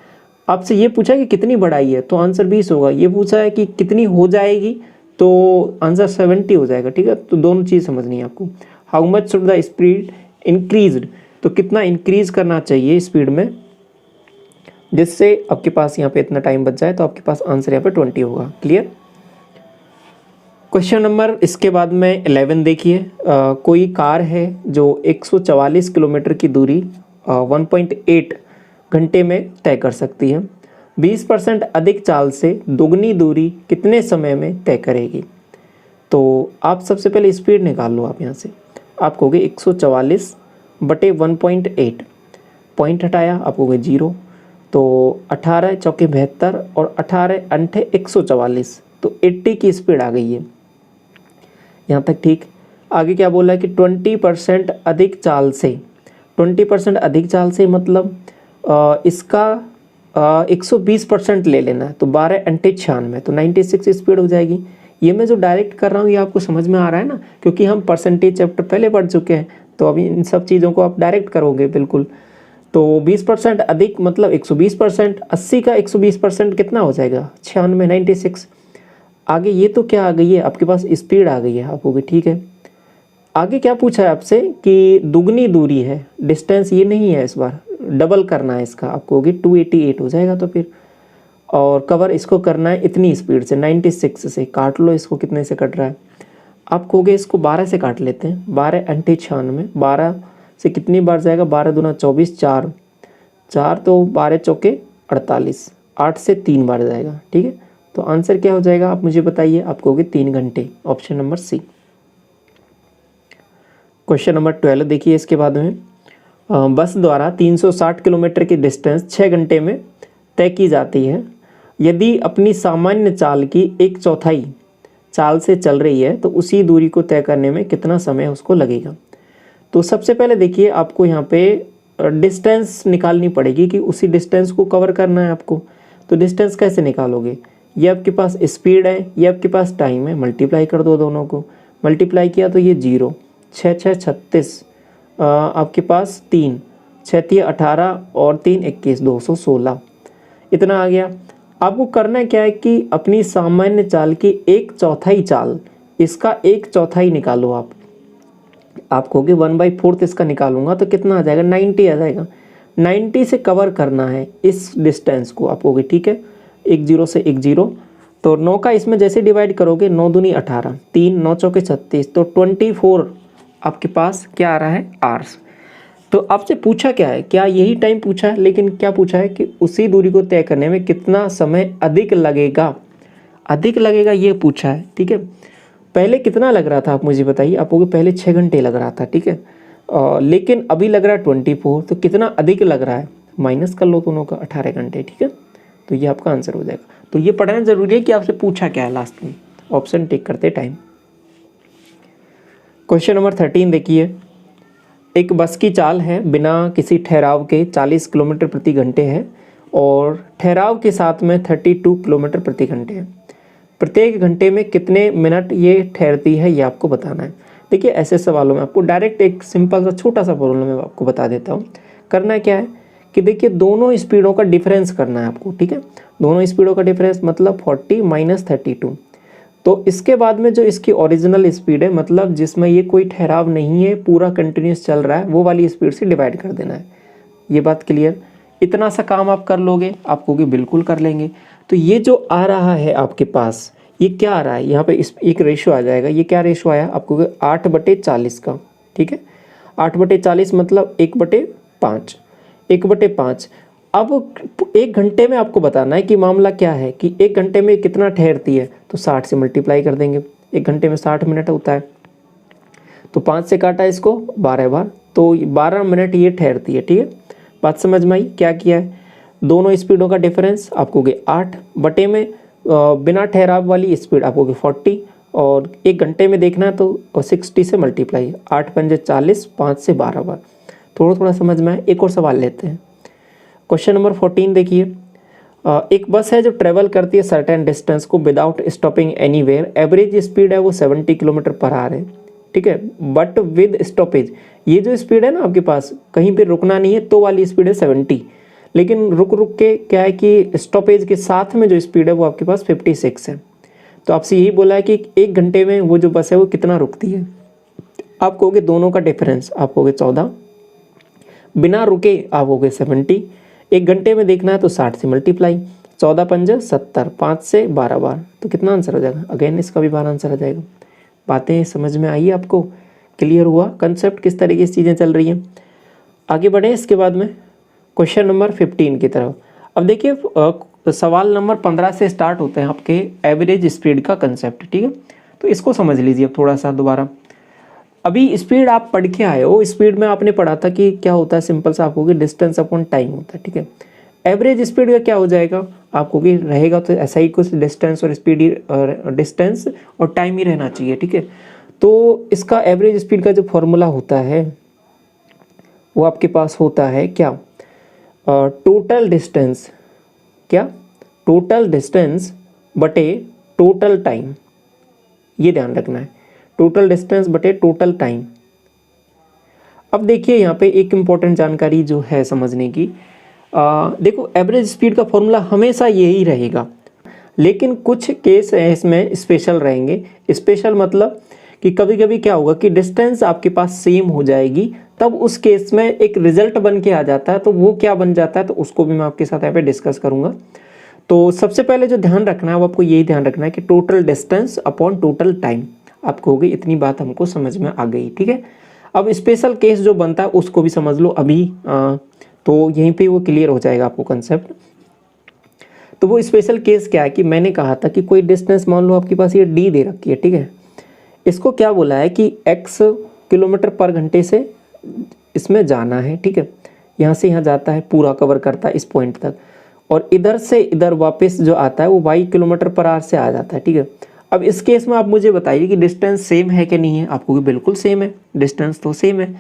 [SPEAKER 1] आपसे ये पूछा है कि कितनी बढ़ाई है, तो आंसर 20 होगा। ये पूछा है कि कितनी हो जाएगी, तो आंसर 70 हो जाएगा, ठीक है। तो दोनों चीज़ समझनी है आपको। How much should the speed increased, तो कितना इंक्रीज करना चाहिए स्पीड में जिससे आपके पास यहाँ पे इतना टाइम बच जाए। तो आपके पास आंसर यहाँ पे 20 होगा। क्लियर। क्वेश्चन नंबर इसके बाद में 11 देखिए। कोई कार है जो 144 किलोमीटर की दूरी 1.8 घंटे में तय कर सकती है। 20% अधिक चाल से दोगुनी दूरी कितने समय में तय करेगी। तो आप सबसे पहले स्पीड निकाल लो। आप यहाँ से आप कहोगे 144 बटे 1.8, पॉइंट हटाया आप कहोगे 0, तो 18 चौके 72 और 18 अंठे 144, तो 80 की स्पीड आ गई है। यहाँ तक ठीक। आगे क्या बोला है कि 20% अधिक चाल से, 20% अधिक चाल से मतलब इसका 120% ले लेना है, तो 12 अंठे 96, तो 96 स्पीड हो जाएगी। ये मैं जो डायरेक्ट कर रहा हूँ ये आपको समझ में आ रहा है ना, क्योंकि हम परसेंटेज चैप्टर पहले पढ़ चुके हैं, तो अभी इन सब चीज़ों को आप डायरेक्ट करोगे बिल्कुल। तो 20% अधिक मतलब 120%, 80 का 120% कितना हो जाएगा 96, 96। आगे ये तो क्या आ गई है आपके पास, स्पीड आ गई है। आप कहोगे ठीक है। आगे क्या पूछा है आपसे कि दुगनी दूरी है, डिस्टेंस ये नहीं है, इस बार डबल करना है इसका। आप कहोगे 288 हो जाएगा, तो फिर और कवर इसको करना है इतनी स्पीड से 96 से। काट लो इसको, कितने से कट रहा है। आप कहोगे इसको 12 से काट लेते हैं, 12 अंठे 96, 12 से कितनी बार जाएगा, 12 दूना 24, 4 तो 12 चौके 48, 8 से 3 बार जाएगा, ठीक है। तो आंसर क्या हो जाएगा आप मुझे बताइए। आप कहोगे 3 घंटे, option number C. Question number 12 देखिए। इसके बाद में बस द्वारा 360 किलोमीटर की डिस्टेंस 6 घंटे में तय की जाती है। यदि अपनी सामान्य चाल की 1/4 चाल से चल रही है तो उसी दूरी को तय करने में कितना समय उसको लगेगा। तो सबसे पहले देखिए आपको यहाँ पे डिस्टेंस निकालनी पड़ेगी कि उसी डिस्टेंस को कवर करना है आपको। तो डिस्टेंस कैसे निकालोगे, ये आपके पास स्पीड है, ये आपके पास टाइम है, मल्टीप्लाई कर दो दोनों को। मल्टीप्लाई किया तो ये 0, 6 6 36, आपके पास 3 6 3 18 और 3 21, 216 इतना आ गया। आपको करना क्या है कि अपनी सामान्य चाल की 1/4 चाल, इसका 1/4 निकालो आप कहोगे 1/4 इसका निकालूंगा तो कितना आ जाएगा, 90 आ जाएगा। 90 से कवर करना है इस डिस्टेंस को। आप कहोगे ठीक है, 1 0 से 1 0, तो 9 का इसमें जैसे डिवाइड करोगे 9 दूनी 18, 3 9 चौके 36, तो 24 आपके पास क्या आ रहा है, आवर्स। तो आपसे पूछा क्या है, क्या यही टाइम पूछा है, लेकिन क्या पूछा है कि उसी दूरी को तय करने में कितना समय अधिक लगेगा, अधिक लगेगा ये पूछा है, ठीक है। पहले कितना लग रहा था आप मुझे बताइए। आप कहोगे पहले 6 घंटे लग रहा था, ठीक है, लेकिन अभी लग रहा है 24, तो कितना अधिक लग रहा है, माइनस कर लो दोनों का, 18 घंटे, ठीक है। तो ये आपका आंसर हो जाएगा। तो ये पढ़ना जरूरी है कि आपसे पूछा क्या है लास्ट में, ऑप्शन टिक करते टाइम। क्वेश्चन नंबर 13 देखिए। एक बस की चाल है बिना किसी ठहराव के 40 किलोमीटर प्रति घंटे है और ठहराव के साथ में 32 किलोमीटर प्रति घंटे है। प्रत्येक घंटे में कितने मिनट ये ठहरती है ये आपको बताना है। देखिए ऐसे सवालों में आपको डायरेक्ट एक सिंपल सा छोटा सा प्रॉब्लम मैं आपको बता देता हूँ। करना क्या है कि देखिए दोनों स्पीडों का डिफरेंस करना है आपको, ठीक है। दोनों स्पीडों का डिफरेंस मतलब 40 माइनस 32। तो इसके बाद में जो इसकी ओरिजिनल स्पीड है, मतलब जिसमें ये कोई ठहराव नहीं है, पूरा कंटिन्यूस चल रहा है, वो वाली स्पीड से डिवाइड कर देना है। ये बात क्लियर? इतना सा काम आप कर लोगे, आप कहोगे बिल्कुल कर लेंगे। तो ये जो आ रहा है आपके पास, ये क्या आ रहा है यहाँ पे, इस एक रेशो आ जाएगा। ये क्या रेशो आया आपको? 8/40 का, ठीक है। 8/40 मतलब 1/5, 1/5। अब 1 घंटे में आपको बताना है कि मामला क्या है, कि 1 घंटे में कितना ठहरती है। तो 60 से मल्टीप्लाई कर देंगे। 1 घंटे में 60 मिनट होता है, तो 5 से काटा इसको 12 बार, तो 12 मिनट ये ठहरती है, ठीक है। बात समझ में आई? क्या किया है, दोनों स्पीडों का डिफरेंस आपको 8 बटे में बिना ठहराव वाली स्पीड आपको 40, और 1 घंटे में देखना है तो 60 से मल्टीप्लाई, 8 पंजे 40, 5 से 12 बार। थोड़ा थोड़ा समझ में आए। एक और सवाल लेते हैं। क्वेश्चन नंबर 14 देखिए। एक बस है जो ट्रेवल करती है सर्टेन डिस्टेंस को without stopping anywhere. Average speed है वो 70 किलोमीटर पर आवर है, ठीक है। बट विद स्टॉपेज, ये जो स्पीड है ना आपके पास, कहीं पे रुकना नहीं है, तो वाली स्पीड है 70। लेकिन रुक रुक के क्या है कि स्टॉपेज के साथ में जो स्पीड है वो आपके पास 56 है। तो आपसे यही बोला है कि 1 घंटे में वो जो बस है वो कितना रुकती है। आप कहोगे दोनों का डिफरेंस, आप कहोगे 14, बिना रुके आप कहोगे 70। 1 घंटे में देखना है तो 60 से मल्टीप्लाई, 14 पंजे 70, 5 से 12 बार, तो कितना आंसर हो जाएगा? अगेन इसका भी 12 आंसर आ जाएगा। बातें समझ में आई आपको? क्लियर हुआ कंसेप्ट, किस तरीके से चीज़ें चल रही हैं? आगे बढ़े इसके बाद में क्वेश्चन नंबर 15 की तरफ। अब देखिए सवाल नंबर 15 से स्टार्ट होते हैं आपके एवरेज स्पीड का कंसेप्ट, ठीक है। तो इसको समझ लीजिए अब थोड़ा सा दोबारा। अभी स्पीड आप पढ़ के आए हो, स्पीड में आपने पढ़ा था कि क्या होता है, सिंपल सा आपको डिस्टेंस अपॉन टाइम होता है, ठीक है। एवरेज स्पीड का क्या हो जाएगा आपको, कि रहेगा तो ऐसा ही कुछ, डिस्टेंस और स्पीड ही, डिस्टेंस और टाइम ही रहना चाहिए, ठीक है। तो इसका एवरेज स्पीड का जो फॉर्मूला होता है वो आपके पास होता है क्या, टोटल डिस्टेंस, क्या, टोटल डिस्टेंस बटे टोटल टाइम। ये ध्यान रखना है, टोटल डिस्टेंस बटे टोटल टाइम। अब देखिए यहाँ पे एक इम्पॉर्टेंट जानकारी जो है समझने की, देखो एवरेज स्पीड का फॉर्मूला हमेशा यही रहेगा, लेकिन कुछ केस इसमें स्पेशल रहेंगे। स्पेशल मतलब कि कभी कभी क्या होगा कि डिस्टेंस आपके पास सेम हो जाएगी, तब उस केस में एक रिजल्ट बन के आ जाता है। तो वो क्या बन जाता है, तो उसको भी मैं आपके साथ यहाँ पे डिस्कस करूंगा। तो सबसे पहले जो ध्यान रखना है वो आपको यही ध्यान रखना है कि total distance upon total time. आप कहोगे इतनी बात हमको समझ में आ गई, ठीक है। अब स्पेशल केस जो बनता है उसको भी समझ लो अभी, तो यहीं पे वो क्लियर हो जाएगा आपको कंसेप्ट। तो वो स्पेशल केस क्या है कि मैंने कहा था कि कोई डिस्टेंस मान लो आपके पास ये डी दे रखी है, ठीक है। इसको क्या बोला है कि x किलोमीटर पर घंटे से इसमें जाना है, ठीक है। यहाँ से यहाँ जाता है, पूरा कवर करता है इस पॉइंट तक, और इधर से इधर वापस जो आता है वो y किलोमीटर पर आवर से आ जाता है, ठीक है। अब इस केस में आप मुझे बताइए कि डिस्टेंस सेम है कि नहीं है। आपको भी बिल्कुल सेम है, डिस्टेंस तो सेम है।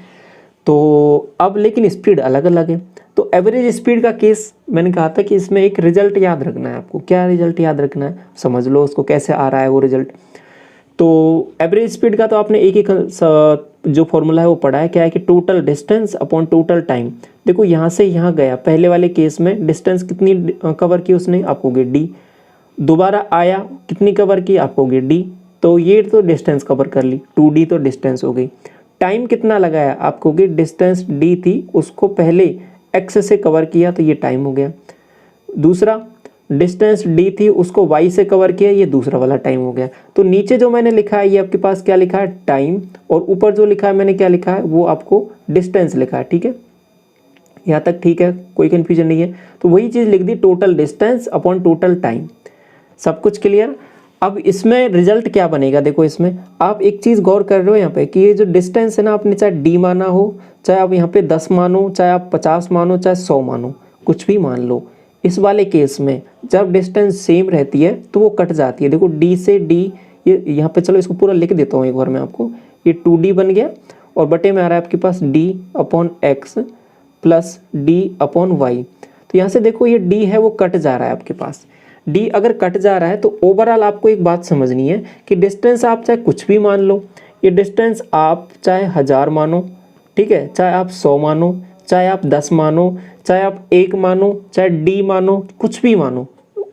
[SPEAKER 1] तो अब लेकिन स्पीड अलग अलग है। तो एवरेज स्पीड का केस मैंने कहा था कि इसमें एक रिजल्ट याद रखना है आपको। क्या रिजल्ट याद रखना है, समझ लो उसको कैसे आ रहा है वो रिजल्ट। तो एवरेज स्पीड का तो आपने एक जो फॉर्मूला है वो पढ़ा है, क्या है कि total distance upon total time. देखो यहाँ से यहाँ गया, पहले वाले केस में डिस्टेंस कितनी कवर की उसने, आपको डी। दोबारा आया, कितनी कवर की, आपको डी। तो ये तो डिस्टेंस कवर कर ली, 2d तो डिस्टेंस हो गई। टाइम कितना लगाया, आपको डिस्टेंस d थी, उसको पहले x से कवर किया तो ये टाइम हो गया। दूसरा डिस्टेंस d थी, उसको y से कवर किया, ये दूसरा वाला टाइम हो गया। तो नीचे जो मैंने लिखा है ये आपके पास क्या लिखा है, टाइम, और ऊपर जो लिखा है मैंने क्या लिखा है वो आपको डिस्टेंस लिखा है, ठीक है। यहाँ तक ठीक है, कोई कंफ्यूजन नहीं है। तो वही चीज़ लिख दी, total distance upon total time. सब कुछ क्लियर। अब इसमें रिजल्ट क्या बनेगा, देखो इसमें आप एक चीज़ गौर कर रहे हो यहाँ पे कि ये जो डिस्टेंस है ना, आपने चाहे d माना हो, चाहे आप यहाँ पे 10 मानो, चाहे आप 50 मानो, चाहे 100 मानो, कुछ भी मान लो, इस वाले केस में जब डिस्टेंस सेम रहती है तो वो कट जाती है। देखो d से d, ये यहाँ पे, चलो इसको पूरा लिख देता हूँ एक बार मैं आपको। ये 2d बन गया, और बटे में आ रहा है आपके पास d upon x plus d upon y। तो यहाँ से देखो ये d है वो कट जा रहा है आपके पास, डी अगर कट जा रहा है तो ओवरऑल आपको एक बात समझनी है कि डिस्टेंस आप चाहे कुछ भी मान लो, ये डिस्टेंस आप चाहे 1000 मानो, ठीक है, चाहे आप 100 मानो, चाहे आप 10 मानो, चाहे आप 1 मानो, चाहे डी मानो, कुछ भी मानो,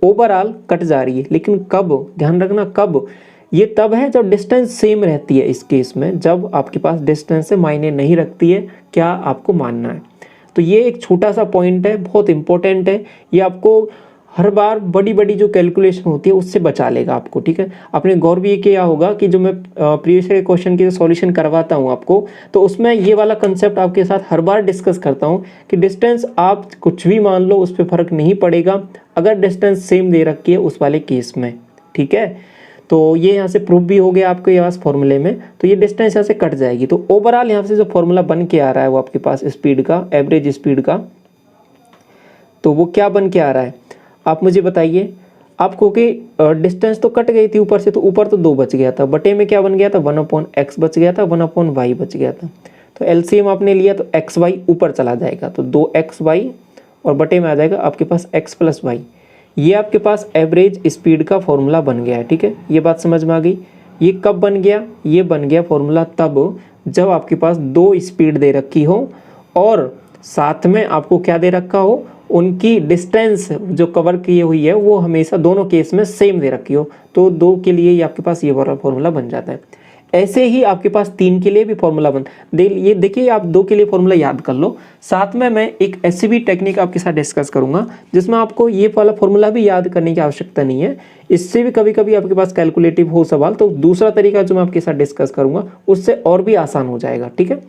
[SPEAKER 1] ओवरऑल कट जा रही है। लेकिन कब, ध्यान रखना कब, ये तब है जब डिस्टेंस सेम रहती है। इस केस में जब आपके पास डिस्टेंस से मायने नहीं रखती है क्या आपको मानना है। तो ये एक छोटा सा पॉइंट है, बहुत इंपॉर्टेंट है, ये आपको हर बार बड़ी बड़ी जो कैलकुलेशन होती है उससे बचा लेगा आपको, ठीक है। आपने गौर भी किया होगा कि जो मैं प्रीवियस ईयर क्वेश्चन की सॉल्यूशन करवाता हूँ आपको, तो उसमें ये वाला कंसेप्ट आपके साथ हर बार डिस्कस करता हूँ कि डिस्टेंस आप कुछ भी मान लो, उस पर फर्क नहीं पड़ेगा अगर डिस्टेंस सेम दे रखी है उस वाले केस में, ठीक है। तो ये यहाँ से प्रूफ भी हो गया आपके पास फॉर्मूले में, तो ये डिस्टेंस यहाँ से कट जाएगी। तो ओवरऑल यहाँ से जो फॉर्मूला बन के आ रहा है वो आपके पास स्पीड का, एवरेज स्पीड का, तो वो क्या बन के आ रहा है आप मुझे बताइए। आपको कि डिस्टेंस तो कट गई थी ऊपर से, तो ऊपर तो 2 बच गया था, बटे में क्या बन गया था 1/x बच गया था, 1/y बच गया था। तो एलसीएम आपने लिया तो एक्स वाई ऊपर चला जाएगा, तो 2xy और बटे में आ जाएगा आपके पास x + y। ये आपके पास एवरेज स्पीड का फॉर्मूला बन गया है, ठीक है। ये बात समझ में आ गई। ये कब बन गया, ये बन गया फॉर्मूला तब जब आपके पास 2 स्पीड दे रखी हो और साथ में आपको क्या दे रखा हो, उनकी डिस्टेंस जो कवर की हुई है वो हमेशा दोनों केस में सेम दे रखी हो। तो 2 के लिए ये आपके पास ये वाला फॉर्मूला बन जाता है। ऐसे ही आपके पास 3 के लिए भी फॉर्मूला ये देखिए, आप 2 के लिए फॉर्मूला याद कर लो, साथ में मैं एक ऐसी भी टेक्निक आपके साथ डिस्कस करूंगा जिसमें आपको ये वाला फॉर्मूला भी याद करने की आवश्यकता नहीं है। इससे भी कभी कभी आपके पास कैलकुलेटिव हो सवाल, तो दूसरा तरीका जो मैं आपके साथ डिस्कस करूंगा उससे और भी आसान हो जाएगा, ठीक है।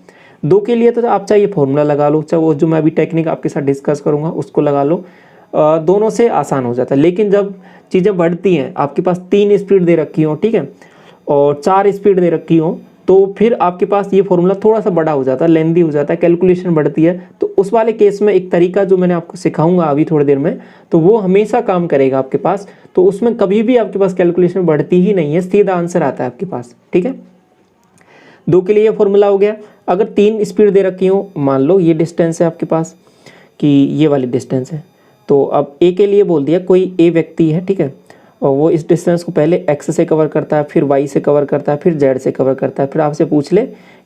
[SPEAKER 1] 2 के लिए तो आप चाहे ये फॉर्मूला लगा लो, चाहे वो जो मैं अभी टेक्निक आपके साथ डिस्कस करूंगा उसको लगा लो, दोनों से आसान हो जाता है। लेकिन जब चीज़ें बढ़ती हैं, आपके पास 3 स्पीड दे रखी हो, ठीक है, और 4 स्पीड दे रखी हो, तो फिर आपके पास ये फॉर्मूला थोड़ा सा बड़ा हो जाता है, लेंदी हो जाता है, कैलकुलेशन बढ़ती है। तो उस वाले केस में एक तरीका जो मैंने आपको सिखाऊंगा अभी थोड़ी देर में, तो वो हमेशा काम करेगा आपके पास। तो उसमें कभी भी आपके पास कैलकुलेशन बढ़ती ही नहीं है, सीधा आंसर आता है आपके पास, ठीक है। 2 के लिए फॉर्मूला हो गया। अगर 3 स्पीड दे रखी हो, मान लो ये डिस्टेंस है आपके पास कि ये वाली डिस्टेंस है, तो अब ए के लिए बोल दिया, कोई ए व्यक्ति है, ठीक है, और वो इस डिस्टेंस को पहले x से कवर करता है, फिर y से कवर करता है, फिर z से कवर करता है। फिर आपसे पूछ ले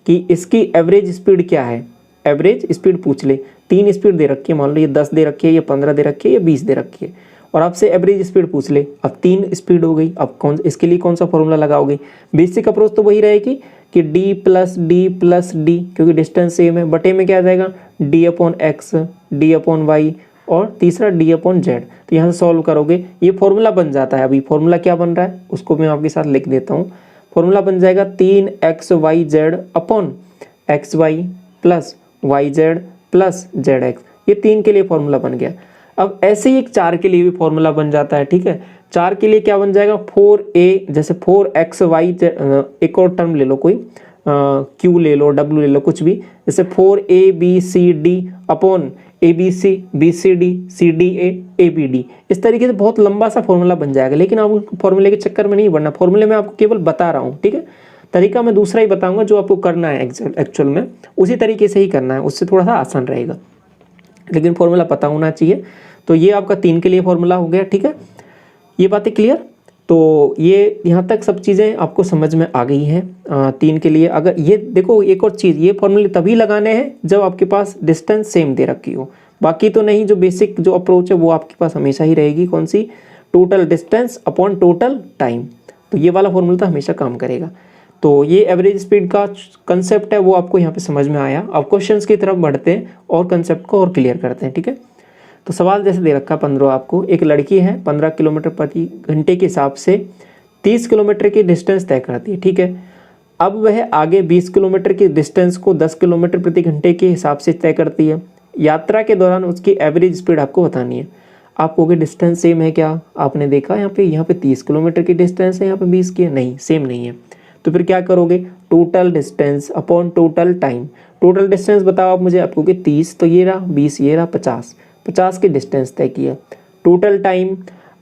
[SPEAKER 1] कि इसकी एवरेज स्पीड क्या है, एवरेज स्पीड पूछ ले। 3 स्पीड दे रखी है, मान लो ये 10 दे रखी है, ये 15 दे रखी है, ये 20 दे रखी है, और आपसे एवरेज स्पीड पूछ ले। अब 3 स्पीड हो गई, अब इसके लिए कौन सा फॉर्मूला लगाओगे। बेसिक अप्रोच तो वही रहेगी कि d + d + d, क्योंकि डिस्टेंस सेम है, बटे में क्या आ जाएगा d/x, d/y और तीसरा d/z। तो यहाँ से सॉल्व करोगे, ये फॉर्मूला बन जाता है। अभी फॉर्मूला क्या बन रहा है उसको मैं आपके साथ लिख देता हूँ। फॉर्मूला बन जाएगा 3xyz/xy + yz + zx। ये 3 के लिए फॉर्मूला बन गया। अब ऐसे ही एक 4 के लिए भी फॉर्मूला बन जाता है, ठीक है। 4 के लिए क्या बन जाएगा 4a, जैसे 4xy, एक और टर्म ले लो कोई, q ले लो, w ले लो, कुछ भी, जैसे 4abcd/ ABC BCD CDA ABD। इस तरीके से बहुत लंबा सा फॉर्मूला बन जाएगा, लेकिन आप फॉर्मूले के चक्कर में नहीं बढ़ना, फॉर्मूले में आपको केवल बता रहा हूँ, ठीक है। तरीका मैं दूसरा ही बताऊंगा जो आपको करना है एक्चुअल में, उसी तरीके से ही करना है, उससे थोड़ा सा आसान रहेगा, लेकिन फॉर्मूला पता होना चाहिए। तो ये आपका 3 के लिए फॉर्मूला हो गया, ठीक है। ये बातें क्लियर। तो ये यहाँ तक सब चीज़ें आपको समझ में आ गई हैं 3 के लिए। अगर ये देखो एक और चीज़, ये फॉर्मूले तभी लगाने हैं जब आपके पास डिस्टेंस सेम दे रखी हो, बाकी तो नहीं। जो बेसिक जो अप्रोच है वो आपके पास हमेशा ही रहेगी, कौन सी, total distance upon total time. तो ये वाला फॉर्मूला तो हमेशा काम करेगा। तो ये एवरेज स्पीड का कंसेप्ट है वो आपको यहाँ पे समझ में आया। अब क्वेश्चंस की तरफ बढ़ते हैं और कंसेप्ट को और क्लियर करते हैं, ठीक है। तो सवाल जैसे दे रखा 15 आपको, एक लड़की है 15 किलोमीटर प्रति घंटे के हिसाब से 30 किलोमीटर की डिस्टेंस तय करती है, ठीक है। अब वह आगे 20 किलोमीटर की डिस्टेंस को 10 किलोमीटर प्रति घंटे के हिसाब से तय करती है। यात्रा के दौरान उसकी एवरेज स्पीड आपको बतानी है। आप कहोगे डिस्टेंस सेम है क्या, आपने देखा यहाँ पे 30 किलोमीटर की डिस्टेंस है, यहाँ पे 20 की है, नहीं सेम नहीं है। तो फिर क्या करोगे, total distance upon total time. Total distance बताओ आप मुझे, आपको कि 30, तो ये रहा 20, ये रहा 50 की डिस्टेंस तय किया। टोटल टाइम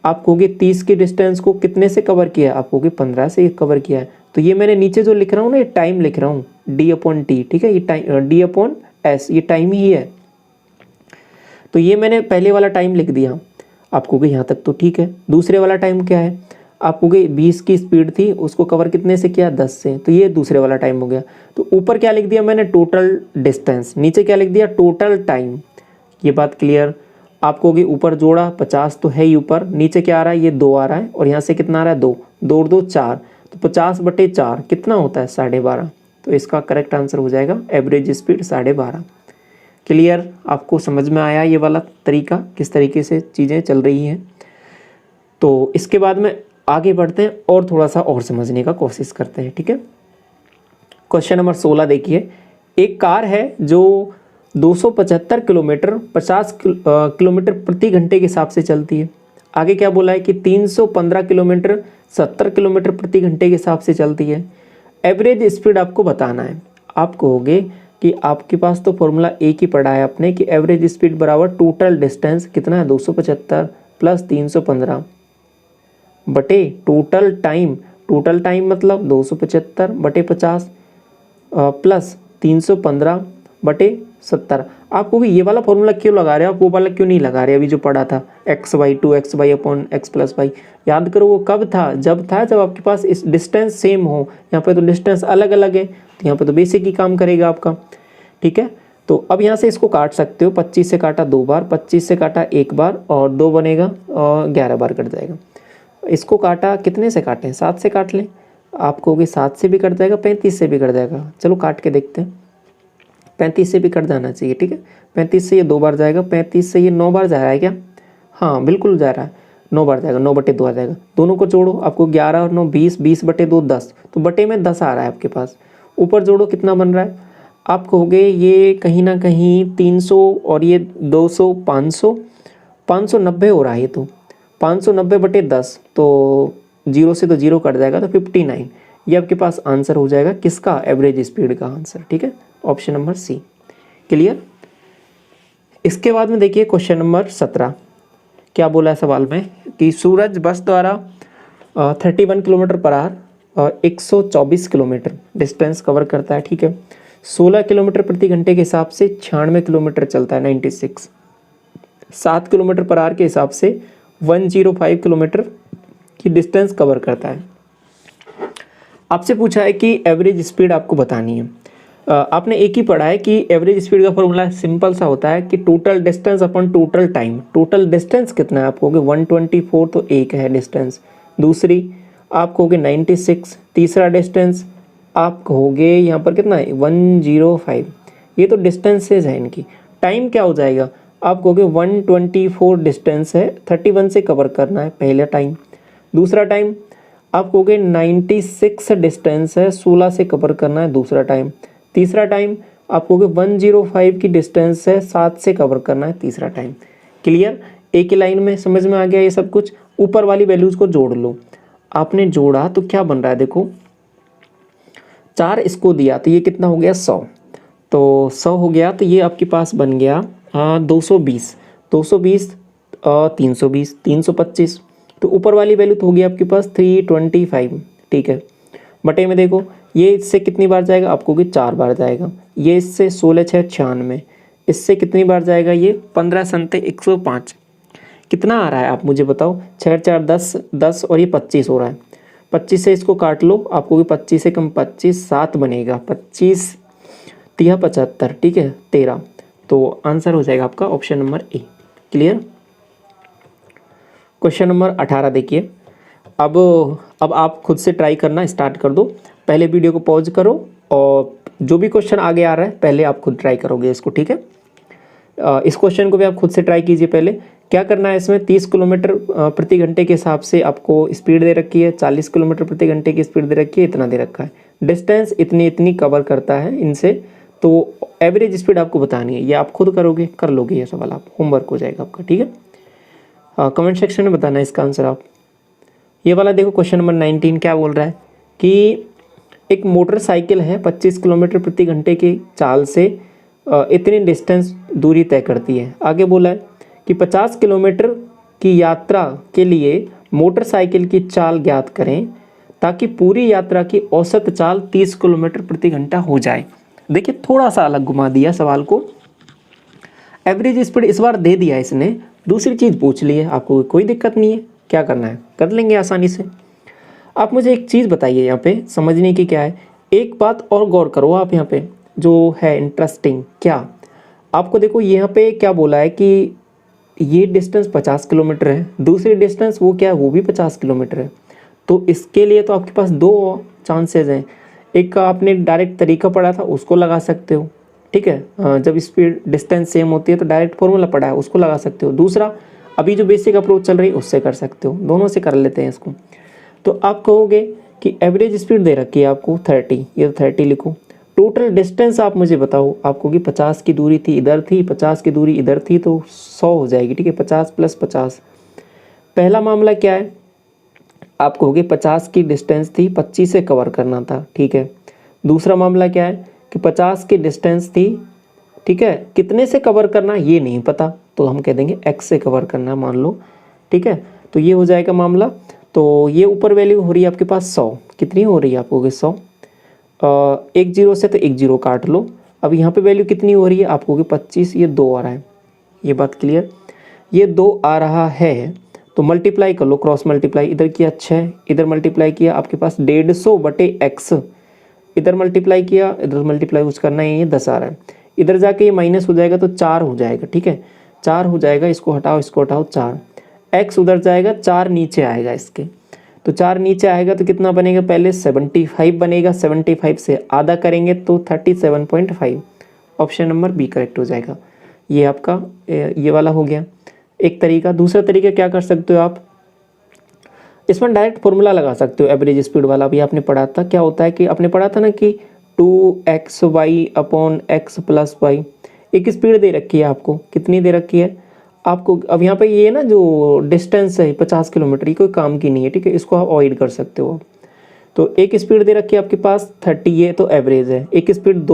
[SPEAKER 1] आप कहोगे 30 की डिस्टेंस को कितने से कवर किया, आप कहोगे 15 से कवर किया है। तो ये मैंने नीचे जो लिख रहा हूँ ना, ये टाइम लिख रहा हूँ d/t, ठीक है, ये टाइम d/s, ये टाइम ही है। तो ये मैंने पहले वाला टाइम लिख दिया। आपको कि यहाँ तक तो ठीक है। दूसरे वाला टाइम क्या है, आपको कि 20 की स्पीड थी, उसको कवर कितने से किया, 10 से, तो ये दूसरे वाला टाइम हो गया। तो ऊपर क्या लिख दिया मैंने, टोटल डिस्टेंस, नीचे क्या लिख दिया, टोटल टाइम। ये बात क्लियर। आपको कि ऊपर जोड़ा 50 तो है ही ऊपर, नीचे क्या आ रहा है, ये 2 आ रहा है, और यहाँ से कितना आ रहा है, 2, 2 और 2 4, तो 50/4 कितना होता है, 12.5। तो इसका करेक्ट आंसर हो जाएगा एवरेज स्पीड 12.5। क्लियर, आपको समझ में आया ये वाला तरीका, किस तरीके से चीज़ें चल रही हैं। तो इसके बाद में आगे बढ़ते हैं और थोड़ा सा और समझने का कोशिश करते हैं, ठीक है। क्वेश्चन नंबर 16 देखिए, एक कार है जो 275 किलोमीटर 50 किलोमीटर प्रति घंटे के हिसाब से चलती है। आगे क्या बोला है कि 315 किलोमीटर 70 किलोमीटर प्रति घंटे के हिसाब से चलती है। एवरेज स्पीड आपको बताना है। आप कहोगे कि आपके पास तो फॉर्मूला एक ही पढ़ा है आपने कि एवरेज स्पीड बराबर टोटल डिस्टेंस कितना है, 275 प्लस 315 बटे टोटल टाइम। टोटल टाइम मतलब 275 बटे 50 प्लस 315 बटे 70। आपको भी ये वाला फॉर्मूला क्यों लगा रहे हो, आप वो वाला क्यों नहीं लगा रहे अभी जो पढ़ा था, x/2 upon x plus Y. याद करो वो कब था, जब आपके पास इस डिस्टेंस सेम हो। यहाँ पे तो डिस्टेंस अलग अलग है, तो यहाँ पे तो बेसिक ही काम करेगा आपका, ठीक है। तो अब यहाँ से इसको काट सकते हो, 25 से काटा 2 बार, 25 से काटा 1 बार, और 2 बनेगा और 11 बार कट जाएगा। इसको काटा, कितने से काटें, 7 से काट लें। आप कहोगे 7 से भी कट जाएगा, 35 से भी कट जाएगा, चलो काट के देखते हैं। 35 से भी कट जाना चाहिए, ठीक है। 35 से ये 2 बार जाएगा, 35 से ये 9 बार जा रहा है क्या, हाँ बिल्कुल जा रहा है, 9 बार जाएगा, 9/2 आ जाएगा। दोनों को जोड़ो, आपको 11 और 9 20, 20/2 10, तो बटे में 10 आ रहा है आपके पास। ऊपर जोड़ो कितना बन रहा है, आप कहोगे ये कहीं ना कहीं 300 और ये 200, 590 हो रहा है। ये तो 590/10, तो 0 से तो 0 कट जाएगा, तो 59। ये आपके पास आंसर हो जाएगा किसका, एवरेज स्पीड का आंसर, ठीक है, ऑप्शन नंबर सी। क्लियर। इसके बाद में देखिए क्वेश्चन नंबर 17, क्या बोला है सवाल में कि सूरज बस द्वारा 31 kilometre per hour 124 kilometre distance cover करता है, ठीक है। 16 किलोमीटर प्रति घंटे के हिसाब से 96 किलोमीटर चलता है, 96। 7 किलोमीटर पर आवर के हिसाब से 105 किलोमीटर की डिस्टेंस कवर करता है। आपसे पूछा है कि एवरेज स्पीड आपको बतानी है। आपने एक ही पढ़ा है कि एवरेज स्पीड का फॉर्मूला सिंपल सा होता है कि total distance upon total time. Total distance कितना है, आप कहोगे 124, तो एक है डिस्टेंस। दूसरी आप कहोगे 96, तीसरा डिस्टेंस आप कहोगे यहाँ पर कितना है 105। ये तो डिस्टेंसेज है इनकी। टाइम क्या हो जाएगा, आप कहोगे 124 डिस्टेंस है, 31 से कवर करना है पहला टाइम। दूसरा टाइम आप कहोगे 96 डिस्टेंस है, 16 से कवर करना है दूसरा टाइम। तीसरा टाइम आप कहोगे 105 की डिस्टेंस है, 7 से कवर करना है तीसरा टाइम। क्लियर, एक ही लाइन में समझ में आ गया ये सब कुछ। ऊपर वाली वैल्यूज को जोड़ लो। आपने जोड़ा तो क्या बन रहा है, देखो 4 इसको दिया तो ये कितना हो गया 100, तो 100 हो गया, तो ये आपके पास बन गया 220, 220 320, 325, तो ऊपर वाली वैल्यू तो होगी आपके पास 325, ठीक है। बटे में देखो ये इससे कितनी बार जाएगा, आपको कि 4 बार जाएगा। ये इससे 16 6 96, इससे कितनी बार जाएगा, ये 15 7 105। कितना आ रहा है आप मुझे बताओ, 6 4 10 10 और ये 25 हो रहा है। 25 से इसको काट लो, आपको कि 25 से कम 25 7 बनेगा, 25 3 75, ठीक है 13। तो आंसर हो जाएगा आपका option number A. Clear. Question number 18 देखिए। अब आप खुद से ट्राई करना स्टार्ट कर दो। पहले वीडियो को पॉज करो और जो भी क्वेश्चन आगे आ रहा है पहले आप खुद ट्राई करोगे इसको, ठीक है। इस क्वेश्चन को भी आप खुद से ट्राई कीजिए। पहले क्या करना है, इसमें 30 किलोमीटर प्रति घंटे के हिसाब से आपको स्पीड दे रखी है, 40 किलोमीटर प्रति घंटे की स्पीड दे रखी है, इतना दे रखा है। डिस्टेंस इतनी इतनी कवर करता है इनसे, तो एवरेज स्पीड आपको बतानी है। ये आप खुद करोगे, कर लोगे ये सवाल, आप होमवर्क हो जाएगा आपका, ठीक है। कमेंट सेक्शन में बताना है इसका आंसर आप। ये वाला देखो क्वेश्चन नंबर 19 क्या बोल रहा है कि एक मोटरसाइकिल है 25 किलोमीटर प्रति घंटे की चाल से इतनी डिस्टेंस दूरी तय करती है। आगे बोला है कि 50 किलोमीटर की यात्रा के लिए मोटरसाइकिल की चाल ज्ञात करें ताकि पूरी यात्रा की औसत चाल 30 किलोमीटर प्रति घंटा हो जाए। देखिए थोड़ा सा अलग घुमा दिया सवाल को। एवरेज स्पीड इस बार दे दिया इसने दूसरी चीज़ पूछ ली है, आपको कोई दिक्कत नहीं है, क्या करना है कर लेंगे आसानी से। आप मुझे एक चीज़ बताइए यहाँ पे समझने की क्या है, एक बात और गौर करो आप यहाँ पे जो है इंटरेस्टिंग, क्या आपको देखो यहाँ पे क्या बोला है कि ये डिस्टेंस 50 किलोमीटर है, दूसरी डिस्टेंस वो क्या है, वो भी 50 किलोमीटर है। तो इसके लिए तो आपके पास दो चांसेस हैं, एक का आपने डायरेक्ट तरीका पढ़ा था उसको लगा सकते हो, ठीक है, जब स्पीड डिस्टेंस सेम होती है तो डायरेक्ट फॉर्मूला पढ़ा है उसको लगा सकते हो, दूसरा अभी जो बेसिक अप्रोच चल रही है उससे कर सकते हो, दोनों से कर लेते हैं इसको। तो आप कहोगे कि एवरेज स्पीड दे रखी है आपको 30, ये 30 लिखो। टोटल डिस्टेंस आप मुझे बताओ, आपको कि 50 की दूरी थी इधर थी, 50 की दूरी इधर थी, तो 100 हो जाएगी, ठीक है, 50 + 50। पहला मामला क्या है, आप कहोगे 50 की डिस्टेंस थी, 25 से कवर करना था, ठीक है। दूसरा मामला क्या है कि 50 की डिस्टेंस थी, ठीक है, कितने से कवर करना ये नहीं पता, तो हम कह देंगे x से कवर करना मान लो, ठीक है। तो ये हो जाएगा मामला। तो ये ऊपर वैल्यू हो रही है आपके पास 100, कितनी हो रही है आपको 100, एक जीरो से तो एक जीरो काट लो। अब यहाँ पे वैल्यू कितनी हो रही है आपको 25, ये 2 आ रहा है, ये बात क्लियर, ये 2 आ रहा है तो मल्टीप्लाई कर लो, क्रॉस मल्टीप्लाई, इधर किया 6, इधर मल्टीप्लाई किया आपके पास 150/x, इधर मल्टीप्लाई किया, इधर मल्टीप्लाई कुछ करना ही है, 10 आ रहा है, इधर जाके ये माइनस हो जाएगा तो 4 हो जाएगा, ठीक है, 4 हो जाएगा, इसको हटाओ 4, x उधर जाएगा, 4 नीचे आएगा इसके, तो 4 नीचे आएगा तो कितना बनेगा, पहले 75 बनेगा, 75 से आधा करेंगे तो 37.5, ऑप्शन नंबर बी करेक्ट हो जाएगा। ये आपका ये वाला हो गया एक तरीका। दूसरा तरीका क्या कर सकते हो आप, इसमें डायरेक्ट फॉर्मूला लगा सकते हो, एवरेज स्पीड वाला भी आपने पढ़ा था, क्या होता है कि आपने पढ़ा था ना कि 2xy/x + y, एक स्पीड दे रखी है आपको, कितनी दे रखी है आपको, अब यहाँ पे ये ना जो डिस्टेंस है 50 किलोमीटर, ये कोई काम की नहीं है, ठीक है, इसको आप अवॉइड कर सकते हो। तो एक स्पीड दे रखी है आपके पास 30, ये तो एवरेज है, एक स्पीड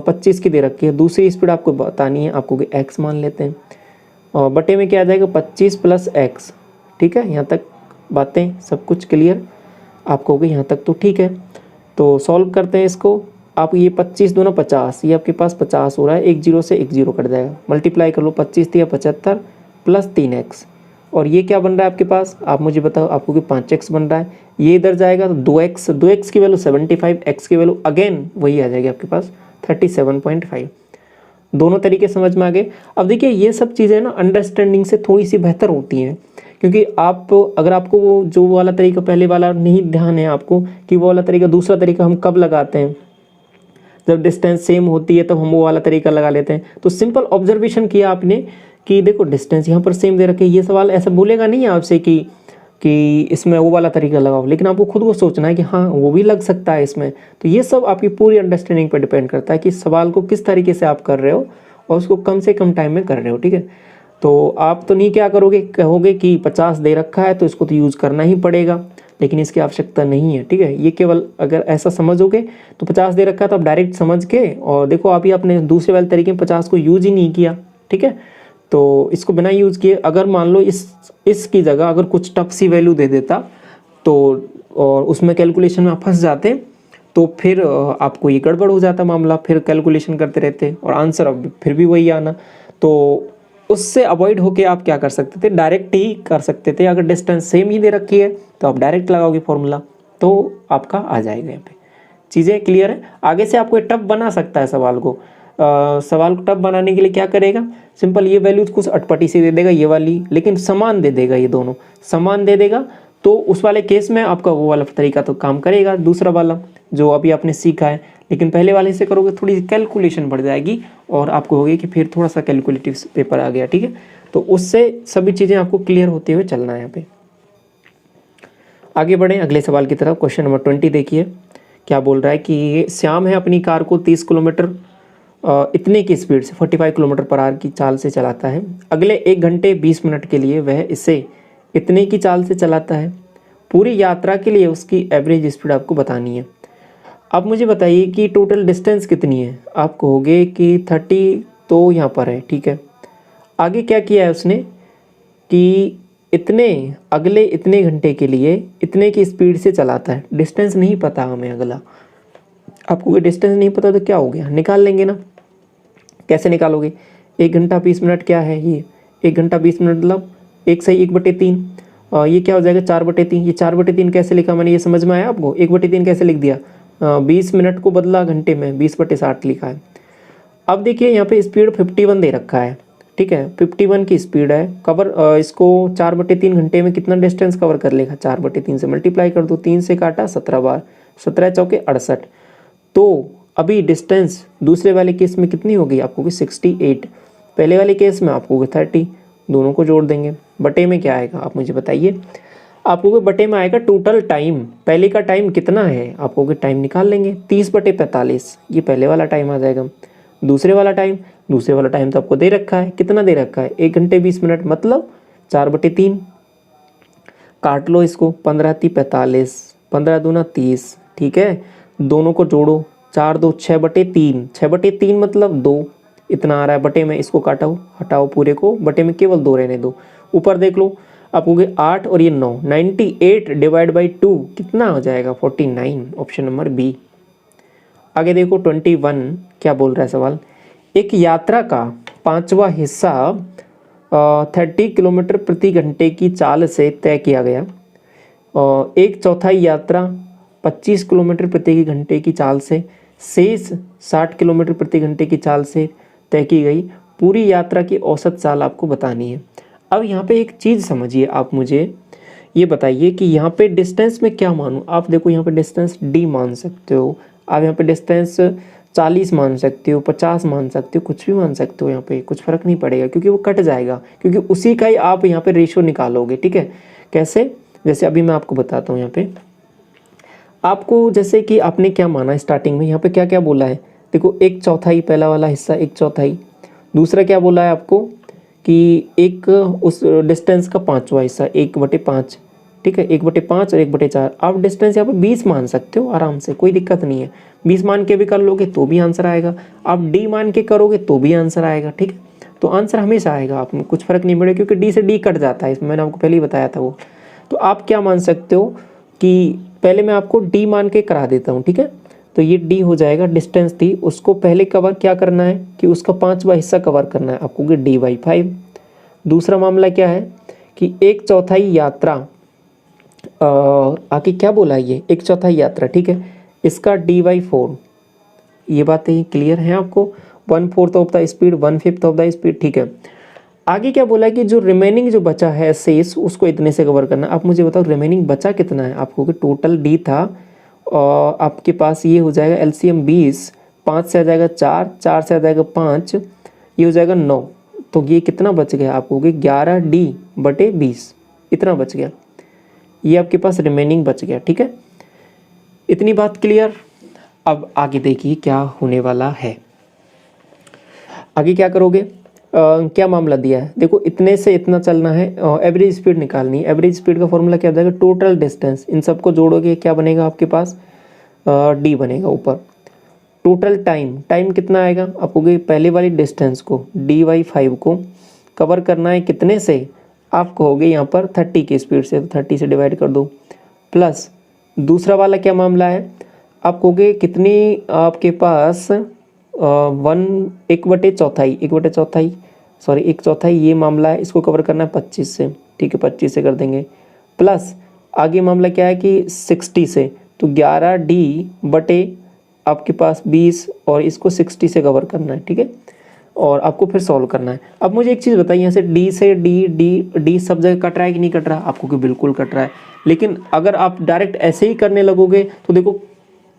[SPEAKER 1] 25 की दे रखी है, दूसरी स्पीड आपको बतानी है, आपको x मान लेते हैं, और बटे में क्या आ जाएगा 25 + x, ठीक है, यहाँ तक बातें सब कुछ क्लियर आपको हो गई, यहाँ तक तो ठीक है। तो सॉल्व करते हैं इसको, आप ये 25 दूना 50, ये आपके पास 50 हो रहा है, एक जीरो से एक जीरो कट जाएगा, मल्टीप्लाई कर लो, 25 × 75 + 3x, और ये क्या बन रहा है आपके पास, आप मुझे बताओ, आपको कि 5x बन रहा है, ये इधर जाएगा तो 2x की वैल्यू 75, x की वैल्यू अगेन वही आ जाएगी आपके पास 37.5। दोनों तरीके समझ में आ गए। अब देखिए ये सब चीज़ें ना अंडरस्टैंडिंग से थोड़ी सी बेहतर होती हैं, क्योंकि आप अगर आपको वो जो वाला तरीका पहले वाला नहीं ध्यान है आपको कि वो वाला तरीका, दूसरा तरीका हम कब लगाते हैं, जब डिस्टेंस सेम होती है तब हम वो वाला तरीका लगा लेते हैं। तो सिंपल ऑब्जर्वेशन किया आपने कि देखो डिस्टेंस यहाँ पर सेम दे रखे, ये सवाल ऐसा बोलेगा नहीं आपसे कि इसमें वो वाला तरीका लगाओ, लेकिन आपको खुद को सोचना है कि हाँ वो भी लग सकता है इसमें। तो ये सब आपकी पूरी अंडरस्टैंडिंग पर डिपेंड करता है कि सवाल को किस तरीके से आप कर रहे हो और उसको कम से कम टाइम में कर रहे हो, ठीक है। तो आप तो नहीं क्या करोगे, कहोगे कि 50 दे रखा है तो इसको तो यूज़ करना ही पड़ेगा, लेकिन इसकी आवश्यकता नहीं है, ठीक है। ये केवल अगर ऐसा समझोगे तो 50 दे रखा है तो आप डायरेक्ट समझ के, और देखो अभी आपने दूसरे वाले तरीके में 50 को यूज ही नहीं किया, ठीक है। तो इसको बिना यूज़ किए अगर मान लो इसकी जगह अगर कुछ टफ सी वैल्यू दे देता तो, और उसमें कैलकुलेशन में आप फंस जाते तो फिर आपको ये गड़बड़ हो जाता मामला, फिर कैलकुलेशन करते रहते और आंसर अब फिर भी वही आना। तो उससे अवॉइड होके आप क्या कर सकते थे, डायरेक्ट ही कर सकते थे। अगर डिस्टेंस सेम ही दे रखी है तो आप डायरेक्ट लगाओगे फॉर्मूला तो आपका आ जाएगा। यहाँ पे चीज़ें क्लियर है। आगे से आपको टफ बना सकता है सवाल को, सवाल को टफ बनाने के लिए क्या करेगा, सिंपल ये वैल्यूज कुछ अटपटी सी दे देगा ये वाली, लेकिन समान दे देगा, ये दोनों समान दे देगा। तो उस वाले केस में आपका वो वाला तरीका तो काम करेगा, दूसरा वाला जो अभी आपने सीखा है। लेकिन पहले वाले से करोगे थोड़ी कैलकुलेशन बढ़ जाएगी और आपको होगी कि फिर थोड़ा सा कैलकुलेटिव पेपर आ गया, ठीक है। तो उससे सभी चीज़ें आपको क्लियर होते हुए चलना है। यहाँ पे आगे बढ़ें अगले सवाल की तरफ। क्वेश्चन नंबर 20 देखिए क्या बोल रहा है कि श्याम है अपनी कार को 30 किलोमीटर इतने की स्पीड से 45 किलोमीटर/आवर की चाल से चलाता है। अगले 1 घंटे 20 मिनट के लिए वह इसे इतने की चाल से चलाता है। पूरी यात्रा के लिए उसकी एवरेज स्पीड आपको बतानी है। अब मुझे बताइए कि टोटल डिस्टेंस कितनी है। आप कहोगे कि 30 तो यहाँ पर है, ठीक है। आगे क्या किया है उसने कि इतने अगले इतने घंटे के लिए इतने की स्पीड से चलाता है। डिस्टेंस नहीं पता हमें अगला, आपको कोई डिस्टेंस नहीं पता तो क्या हो गया, निकाल लेंगे ना। कैसे निकालोगे, 1 घंटा 20 मिनट क्या है, ये 1 घंटा 20 मिनट मतलब 1/1/3। ये क्या हो जाएगा 4/3। ये 4/3 कैसे लिखा मैंने, ये समझ में आया आपको? 1/3 कैसे लिख दिया? 20 मिनट को बदला घंटे में, 20/60 लिखा है। अब देखिए यहाँ पे स्पीड 51 दे रखा है, ठीक है, 51 की स्पीड है। कवर इसको 4/3 घंटे में कितना डिस्टेंस कवर कर लेगा? 4/3 से मल्टीप्लाई कर दो, 3 से काटा 17 बार, 17 चौके 68। तो अभी डिस्टेंस दूसरे वाले केस में कितनी होगी आपको कि 68, पहले वाले केस में आपको 30। दोनों को जोड़ देंगे, बटे में क्या आएगा आप मुझे बताइए। आपको बटे में आएगा टोटल टाइम। पहले का टाइम कितना है आपको कि टाइम निकाल लेंगे, 30/45, ये पहले वाला टाइम आ जाएगा। दूसरे वाला टाइम तो आपको दे रखा है, कितना दे रखा है? 1 घंटे 20 मिनट, मतलब 4/3। काट लो इसको, 15×3 = 45, 15 दूना 30, ठीक है। दोनों को जोड़ो, 4 2 6/3, 6/3 मतलब 2, इतना आ रहा है। बटे में इसको काटाओ, हटाओ पूरे को, बटे में केवल 2 रहने दो। ऊपर देख लो आपको 8 और ये 9, 98 / 2 कितना हो जाएगा? 49, ऑप्शन नंबर बी। आगे देखो 21 क्या बोल रहा है सवाल। एक यात्रा का 5वां हिस्सा 30 किलोमीटर प्रति घंटे की चाल से तय किया गया। 1/4 यात्रा 25 किलोमीटर प्रति घंटे की चाल से, शेष 60 किलोमीटर प्रति घंटे की चाल से तय की गई। पूरी यात्रा की औसत चाल आपको बतानी है। अब यहाँ पे एक चीज़ समझिए, आप मुझे ये बताइए कि यहाँ पे डिस्टेंस में क्या मानूँ। आप देखो यहाँ पे डिस्टेंस d मान सकते हो, आप यहाँ पे डिस्टेंस 40 मान सकते हो, 50 मान सकते हो, कुछ भी मान सकते हो। यहाँ पे कुछ फ़र्क नहीं पड़ेगा क्योंकि वो कट जाएगा, क्योंकि उसी का ही आप यहाँ पे रेशो निकालोगे, ठीक है। कैसे? जैसे अभी मैं आपको बताता हूँ। यहाँ पे आपको जैसे कि आपने क्या माना स्टार्टिंग में, यहाँ पे क्या क्या बोला है देखो, 1/4 पहला वाला हिस्सा 1/4। दूसरा क्या बोला है आपको कि एक उस डिस्टेंस का 5वां हिस्सा 1/5, ठीक है, 1/5 और 1/4। आप डिस्टेंस यहाँ पे 20 मान सकते हो आराम से, कोई दिक्कत नहीं है। 20 मान के भी कर लोगे तो भी आंसर आएगा, आप डी मान के करोगे तो भी आंसर आएगा, ठीक है। तो आंसर हमेशा आएगा, आप कुछ फ़र्क नहीं पड़ेगा क्योंकि डी से डी कट जाता है, इसमें मैंने आपको पहले ही बताया था वो। तो आप क्या मान सकते हो कि पहले मैं आपको डी मान के करा देता हूँ, ठीक है। तो ये डी हो जाएगा, डिस्टेंस थी उसको पहले कवर क्या करना है कि उसका 5वां हिस्सा कवर करना है आपको कि d/5। दूसरा मामला क्या है कि 1/4 यात्रा, आगे क्या बोला है ये 1/4 यात्रा, ठीक है, इसका d/4। ये बातें क्लियर हैं आपको? 1/4 of the speed, 1/5 of the speed, ठीक है। आगे क्या बोला है कि जो रिमेनिंग जो बचा है शेष, उसको इतने से कवर करना है। आप मुझे बताओ रिमेनिंग बचा कितना है आपको कि टोटल डी था और आपके पास ये हो जाएगा एलसीएम 20, 5 से आ जाएगा 4, 4 से आ जाएगा 5, ये हो जाएगा 9। तो ये कितना बच गया आपको कि 11D/20, इतना बच गया। ये आपके पास रिमेनिंग बच गया, ठीक है। इतनी बात क्लियर। अब आगे देखिए क्या होने वाला है। आगे क्या करोगे, क्या मामला दिया है देखो, इतने से इतना चलना है, एवरेज स्पीड निकालनी है। एवरेज स्पीड का फॉर्मूला क्या हो जाएगा? टोटल डिस्टेंस, इन सबको जोड़ोगे क्या बनेगा आपके पास? डी बनेगा ऊपर। टोटल टाइम कितना आएगा आपको कि पहले वाली डिस्टेंस को d/5 को कवर करना है कितने से? आप कहोगे यहाँ पर 30 की स्पीड से, तो 30 से डिवाइड कर दो। प्लस दूसरा वाला क्या मामला है, आप कहोगे कितनी आपके पास 1/4 ये मामला है, इसको कवर करना है 25 से, ठीक है, 25 से कर देंगे। प्लस आगे मामला क्या है कि 60 से, तो 11D/ आपके पास 20 और इसको 60 से कवर करना है, ठीक है, और आपको फिर सॉल्व करना है। अब मुझे एक चीज़ बताइए, यहाँ से डी से डी सब जगह कट रहा है कि नहीं कट रहा? आपको कि बिल्कुल कट रहा है। लेकिन अगर आप डायरेक्ट ऐसे ही करने लगोगे तो देखो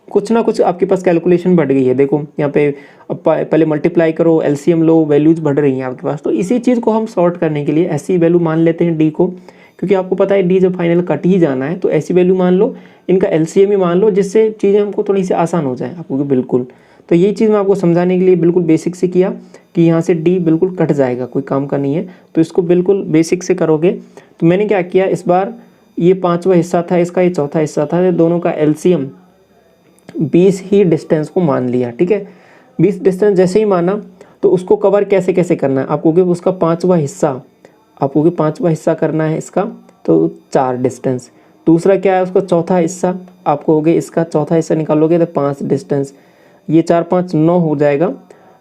[SPEAKER 1] कुछ ना कुछ आपके पास कैलकुलेशन बढ़ गई है। देखो यहाँ पे पहले मल्टीप्लाई करो, एलसीएम लो, वैल्यूज बढ़ रही हैं आपके पास। तो इसी चीज़ को हम सॉर्ट करने के लिए ऐसी वैल्यू मान लेते हैं डी को, क्योंकि आपको पता है डी जब फाइनल कट ही जाना है तो ऐसी वैल्यू मान लो, इनका एलसीएम ही मान लो, जिससे चीज़ें हमको थोड़ी सी आसान हो जाए आपको कि बिल्कुल। तो यही चीज़ मैं आपको समझाने के लिए बिल्कुल बेसिक से किया कि यहाँ से डी बिल्कुल कट जाएगा, कोई काम का नहीं है। तो इसको बिल्कुल बेसिक से करोगे। तो मैंने क्या किया इस बार, ये 5वां हिस्सा था इसका, ये 4था हिस्सा था, दोनों का एलसीएम 20 ही डिस्टेंस को मान लिया, ठीक है। 20 डिस्टेंस जैसे ही माना तो उसको कवर कैसे कैसे करना है आपको कि उसका 5वां हिस्सा, आपको कि 5वां हिस्सा करना है इसका, तो 4 डिस्टेंस। दूसरा क्या है उसका चौथा हिस्सा, आपको हो गया इसका चौथा हिस्सा निकालोगे तो 5 डिस्टेंस, ये 4 5 9 हो जाएगा।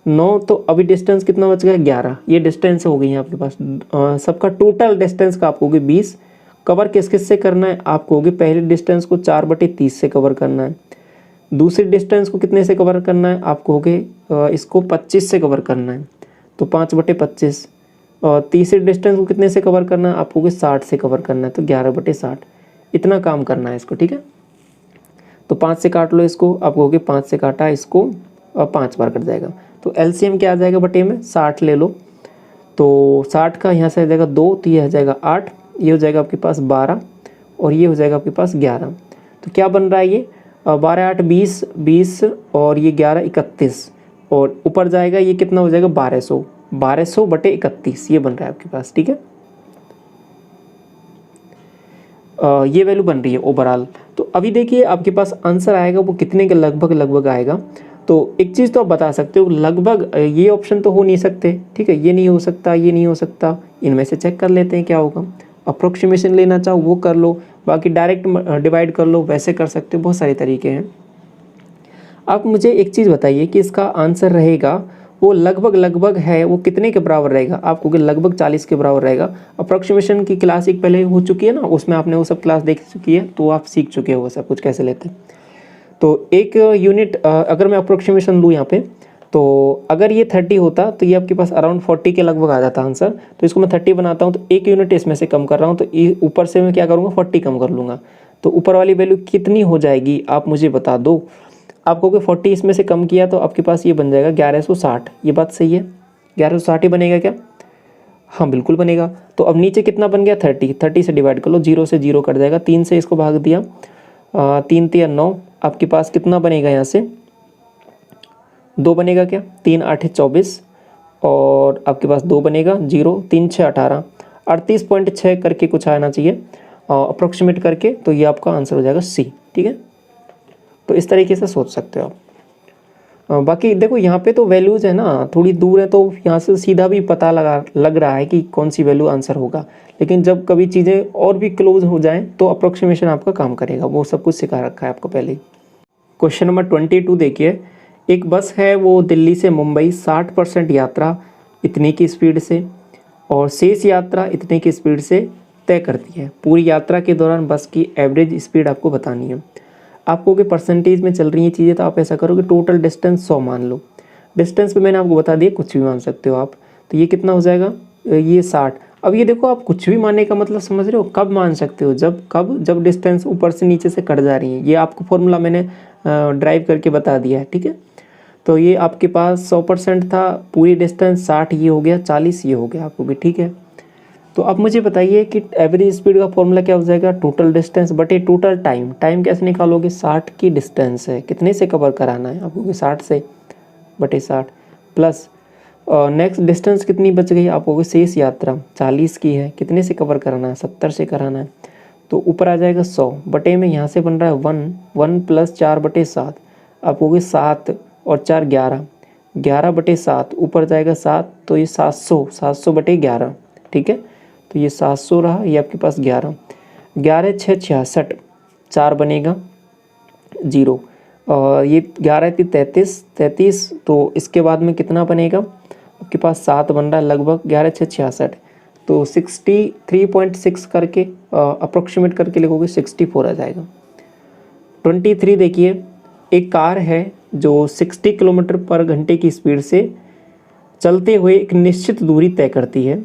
[SPEAKER 1] 9, तो अभी डिस्टेंस कितना बच गया 11, ये डिस्टेंस हो गई है आपके पास। सबका टोटल डिस्टेंस का आपको होगी 20। कवर किस किस से करना है आपको होगी, पहले डिस्टेंस को 4/30 से कवर करना है, दूसरी डिस्टेंस को कितने से कवर करना है आपको होगे इसको 25 से कवर करना है, तो 5/25। और तीसरी डिस्टेंस को कितने से कवर करना है आपको होगे 60 से कवर करना है, तो 11/60। इतना काम करना है इसको, ठीक है। तो 5 से काट लो इसको, आपको होगे 5 से काटा इसको 5 बार कट जाएगा, तो एलसीएम क्या आ जाएगा बटे में 60 ले लो, तो 60 का यहाँ से आ जाएगा 2, तो ये आ जाएगा 8, ये हो जाएगा आपके पास 12 और ये हो जाएगा आपके पास 11। तो क्या बन रहा है ये 12 8 20 20 और ये 11 31 और ऊपर जाएगा ये कितना हो जाएगा 1200/31, ये बन रहा है आपके पास, ठीक है। ये वैल्यू बन रही है ओवरऑल। तो अभी देखिए आपके पास आंसर आएगा वो कितने के लगभग आएगा। तो एक चीज़ तो आप बता सकते हो लगभग, ये ऑप्शन तो हो नहीं सकते, ठीक है, ये नहीं हो सकता, ये नहीं हो सकता, इनमें से चेक कर लेते हैं क्या होगा। अप्रोक्सीमेशन लेना चाहो वो कर लो, बाकी डायरेक्ट डिवाइड कर लो, वैसे कर सकते हो, बहुत सारे तरीके हैं। आप मुझे एक चीज़ बताइए कि इसका आंसर रहेगा वो लगभग है वो कितने के बराबर रहेगा आपको, कि लगभग 40 के बराबर रहेगा। अप्रोक्सीमेशन की क्लास एक पहले हो चुकी है ना, उसमें आपने वो सब क्लास देख चुकी है, तो आप सीख चुके हो वो सब कुछ कैसे लेते हैं। तो एक यूनिट अगर मैं अप्रोक्सीमेशन लूँ यहाँ पे, तो अगर ये 30 होता तो ये आपके पास अराउंड 40 के लगभग आ जाता आंसर। तो इसको मैं 30 बनाता हूँ, तो एक यूनिट इसमें से कम कर रहा हूँ, तो ऊपर से मैं क्या करूँगा 40 कम कर लूँगा, तो ऊपर वाली वैल्यू कितनी हो जाएगी आप मुझे बता दो। आपको कि 40 इसमें से कम किया तो आपके पास ये बन जाएगा 1160, ये बात सही है, 1160 ही बनेगा क्या? हाँ बिल्कुल बनेगा। तो अब नीचे कितना बन गया 30 से डिवाइड कर लो, 0 से 0 कट जाएगा, 3 से इसको भाग दिया, 3 3 9, आपके पास कितना बनेगा यहाँ से 2 बनेगा क्या, 3 8 24 और आपके पास 2 बनेगा 0 3 6 18, 38.6 करके कुछ आना चाहिए अप्रोक्सीमेट करके, तो ये आपका आंसर हो जाएगा सी, ठीक है। तो इस तरीके से सोच सकते हो आप। बाकी देखो यहाँ पे तो वैल्यूज़ है ना थोड़ी दूर है, तो यहाँ से सीधा भी पता लग रहा है कि कौन सी वैल्यू आंसर होगा, लेकिन जब कभी चीज़ें और भी क्लोज हो जाएं तो अप्रोक्सीमेशन आपका काम करेगा, वो सब कुछ सिखा रखा है आपको पहले ही। क्वेश्चन नंबर 22 देखिए, एक बस है वो दिल्ली से मुंबई 60% यात्रा इतने की स्पीड से और शेष यात्रा इतने की स्पीड से तय करती है। पूरी यात्रा के दौरान बस की एवरेज स्पीड आपको बतानी है। आपको कि परसेंटेज में चल रही है चीज़ें, तो आप ऐसा करो कि टोटल डिस्टेंस 100 मान लो। डिस्टेंस पे मैंने आपको बता दिया, कुछ भी मान सकते हो आप। तो ये कितना हो जाएगा, ये 60। अब ये देखो आप कुछ भी मानने का मतलब समझ रहे हो, कब मान सकते हो, जब डिस्टेंस ऊपर से नीचे से कट जा रही है। ये आपको फॉर्मूला मैंने ड्राइव करके बता दिया है, ठीक है। तो ये आपके पास 100% था, पूरी डिस्टेंस 60 ये हो गया, 40 ये हो गया आपको भी, ठीक है। तो अब मुझे बताइए कि एवरेज स्पीड का फॉर्मूला क्या हो जाएगा, टोटल डिस्टेंस बटे टोटल टाइम। टाइम कैसे निकालोगे, 60 की डिस्टेंस है, कितने से कवर कराना है आपको, 60 से बटे 60 प्लस नेक्स्ट डिस्टेंस कितनी बच गई आपको, शेष यात्रा 40 की है, कितने से कवर कराना है, 70 से कराना है। तो ऊपर आ जाएगा 100 बटे में, यहाँ से बन रहा है 1 प्लस 4/7, आपको 7 और 4 11, 11/7 ऊपर जाएगा 7, तो ये 700/11, ठीक है। तो ये 700 रहा, ये आपके पास 11 6 66, 4 बनेगा 0 और ये 11 थी 33, तो इसके बाद में कितना बनेगा आपके पास 7 बन रहा है लगभग, 11 6 66, तो 63.6 करके अप्रोक्सीमेट करके लिखोगे 64 आ जाएगा। 23 देखिए, एक कार है जो 60 किलोमीटर पर घंटे की स्पीड से चलते हुए एक निश्चित दूरी तय करती है,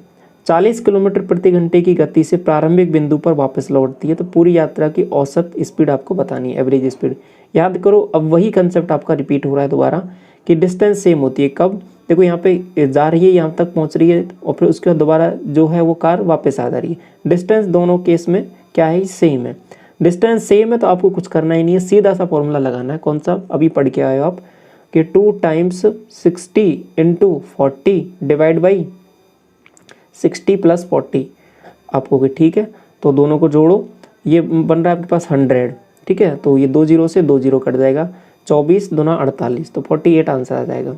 [SPEAKER 1] 40 किलोमीटर प्रति घंटे की गति से प्रारंभिक बिंदु पर वापस लौटती है। तो पूरी यात्रा की औसत स्पीड आपको बतानी है, एवरेज स्पीड। याद करो, अब वही कंसेप्ट आपका रिपीट हो रहा है दोबारा कि डिस्टेंस सेम होती है। कब देखो यहाँ पे जा रही है, यहाँ तक पहुँच रही है और फिर उसके बाद दोबारा जो है वो कार वापस आ जा रही है। डिस्टेंस दोनों केस में क्या है, सेम है। डिस्टेंस सेम है तो आपको कुछ करना ही नहीं है, सीधा सा फॉर्मूला लगाना है। कौन सा, अभी पढ़ के आए हो आप कि 2 × 60 × 40 डिवाइड बाई 60 + 40 आपको कि ठीक है। तो दोनों को जोड़ो, ये बन रहा है आपके पास 100, ठीक है। तो ये 2 0 से 2 0 कट जाएगा, 24 दूना 48, तो 48 आंसर आ जाएगा।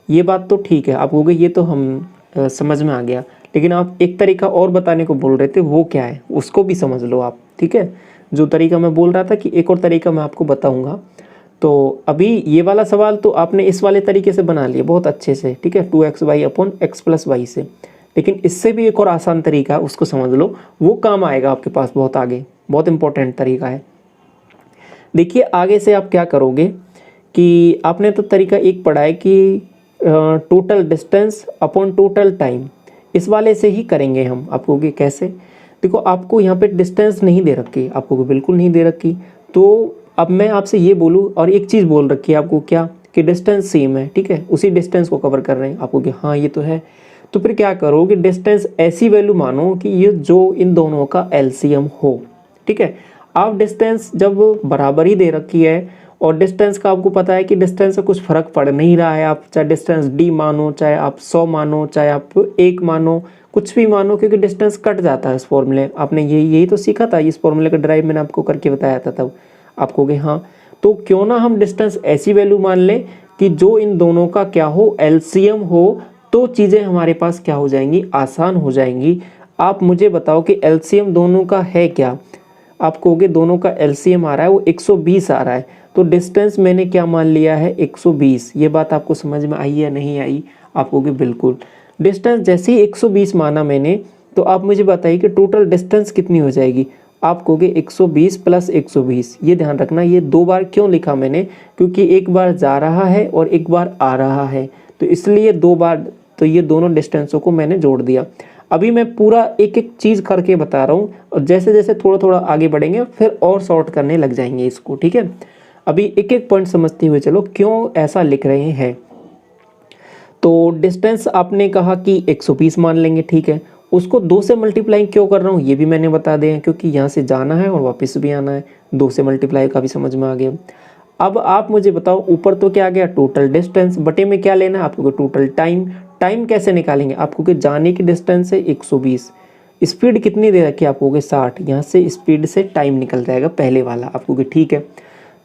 [SPEAKER 1] ये बात तो ठीक है, आप कहोगे ये तो हम समझ में आ गया, लेकिन आप एक तरीका और बताने को बोल रहे थे, वो क्या है उसको भी समझ लो आप, ठीक है। जो तरीका मैं बोल रहा था कि एक और तरीका मैं आपको बताऊंगा, तो अभी ये वाला सवाल तो आपने इस वाले तरीके से बना लिया बहुत अच्छे से, ठीक है, 2xy upon x plus Y से। लेकिन इससे भी एक और आसान तरीका है, उसको समझ लो, वो काम आएगा आपके पास बहुत आगे, बहुत इंपॉर्टेंट तरीका है। देखिए आगे से आप क्या करोगे कि आपने तो तरीका एक पढ़ा है कि total distance upon total time, इस वाले से ही करेंगे हम। आपको कि कैसे, देखो आपको यहाँ पे डिस्टेंस नहीं दे रखी, आपको बिल्कुल नहीं दे रखी, तो अब मैं आपसे ये बोलूँ और एक चीज़ बोल रखी है आपको क्या, कि डिस्टेंस सेम है, ठीक है, उसी डिस्टेंस को कवर कर रहे हैं आपको कि हाँ ये तो है। तो फिर क्या करो कि डिस्टेंस ऐसी वैल्यू मानो कि ये जो इन दोनों का एलसीएम हो, ठीक है। आप डिस्टेंस जब बराबर ही दे रखी है और डिस्टेंस का आपको पता है कि डिस्टेंस से कुछ फर्क पड़ नहीं रहा है, आप चाहे डिस्टेंस d मानो, चाहे आप 100 मानो, चाहे आप 1 मानो, कुछ भी मानो, क्योंकि डिस्टेंस कट जाता है इस फॉर्मूले। आपने यही तो सीखा था, इस फॉर्मूले का ड्राइव मैंने आपको करके बताया था तब आपको कि हाँ, तो क्यों ना हम डिस्टेंस ऐसी वैल्यू मान लें कि जो इन दोनों का क्या हो, एलसीएम हो, तो चीज़ें हमारे पास क्या हो जाएंगी, आसान हो जाएंगी। आप मुझे बताओ कि एलसीएम दोनों का है क्या, आप कहोगे दोनों का एलसीएम आ रहा है वो 120 आ रहा है, तो डिस्टेंस मैंने क्या मान लिया है 120। ये बात आपको समझ में आई या नहीं आई, आप कहोगे बिल्कुल। डिस्टेंस जैसे ही 120 माना मैंने, तो आप मुझे बताइए कि टोटल डिस्टेंस कितनी हो जाएगी। आप कहोगे 120 प्लस 120। ये ध्यान रखना, ये 2 बार क्यों लिखा मैंने, क्योंकि एक बार जा रहा है और एक बार आ रहा है, तो इसलिए 2 बार, तो ये दोनों डिस्टेंसों को मैंने जोड़ दिया। अभी मैं पूरा एक एक चीज़ करके बता रहा हूँ, और जैसे जैसे थोड़ा थोड़ा आगे बढ़ेंगे फिर और शॉर्ट करने लग जाएंगे इसको, ठीक है। अभी एक एक पॉइंट समझते हुए चलो क्यों ऐसा लिख रहे हैं। तो डिस्टेंस आपने कहा कि 120 मान लेंगे, ठीक है, उसको 2 से मल्टीप्लाई क्यों कर रहा हूँ ये भी मैंने बता दिया, क्योंकि यहाँ से जाना है और वापस भी आना है, 2 से मल्टीप्लाई का भी समझ में आ गया। अब आप मुझे बताओ, ऊपर तो क्या आ गया टोटल डिस्टेंस, बटे में क्या लेना है आपको, टोटल टाइम। टाइम कैसे निकालेंगे, आपको कि जाने की डिस्टेंस है 120, स्पीड कितनी दे रखी है आपको कि 60, यहाँ से स्पीड से टाइम निकल जाएगा पहले वाला, आपको कि ठीक है।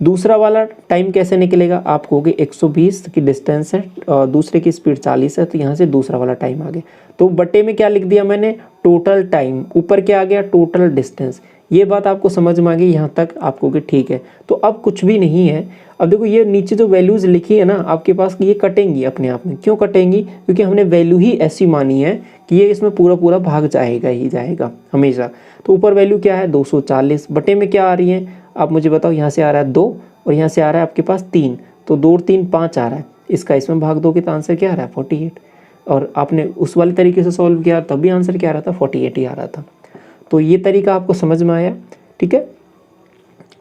[SPEAKER 1] दूसरा वाला टाइम कैसे निकलेगा, आप कहोगे 120 की डिस्टेंस है, दूसरे की स्पीड 40 है, तो यहाँ से दूसरा वाला टाइम आ गया। तो बटे में क्या लिख दिया मैंने, टोटल टाइम, ऊपर क्या आ गया टोटल डिस्टेंस। ये बात आपको समझ में आ गई यहाँ तक, आपको कि ठीक है। तो अब कुछ भी नहीं है। अब देखो ये नीचे जो वैल्यूज़ लिखी है ना आपके पास, ये कटेंगी अपने आप में। क्यों कटेंगी, क्योंकि हमने वैल्यू ही ऐसी मानी है कि ये इसमें पूरा पूरा भाग जाएगा ही जाएगा हमेशा। तो ऊपर वैल्यू क्या है 240, बटे में क्या आ रही है आप मुझे बताओ, यहाँ से आ रहा है 2 और यहाँ से आ रहा है आपके पास 3, तो 2 और 3 5 आ रहा है, इसका इसमें भाग दोगे तो आंसर क्या आ रहा है 48। और आपने उस वाले तरीके से सॉल्व किया तब भी आंसर क्या आ रहा था 48 ही आ रहा था। तो ये तरीका आपको समझ में आया, ठीक है।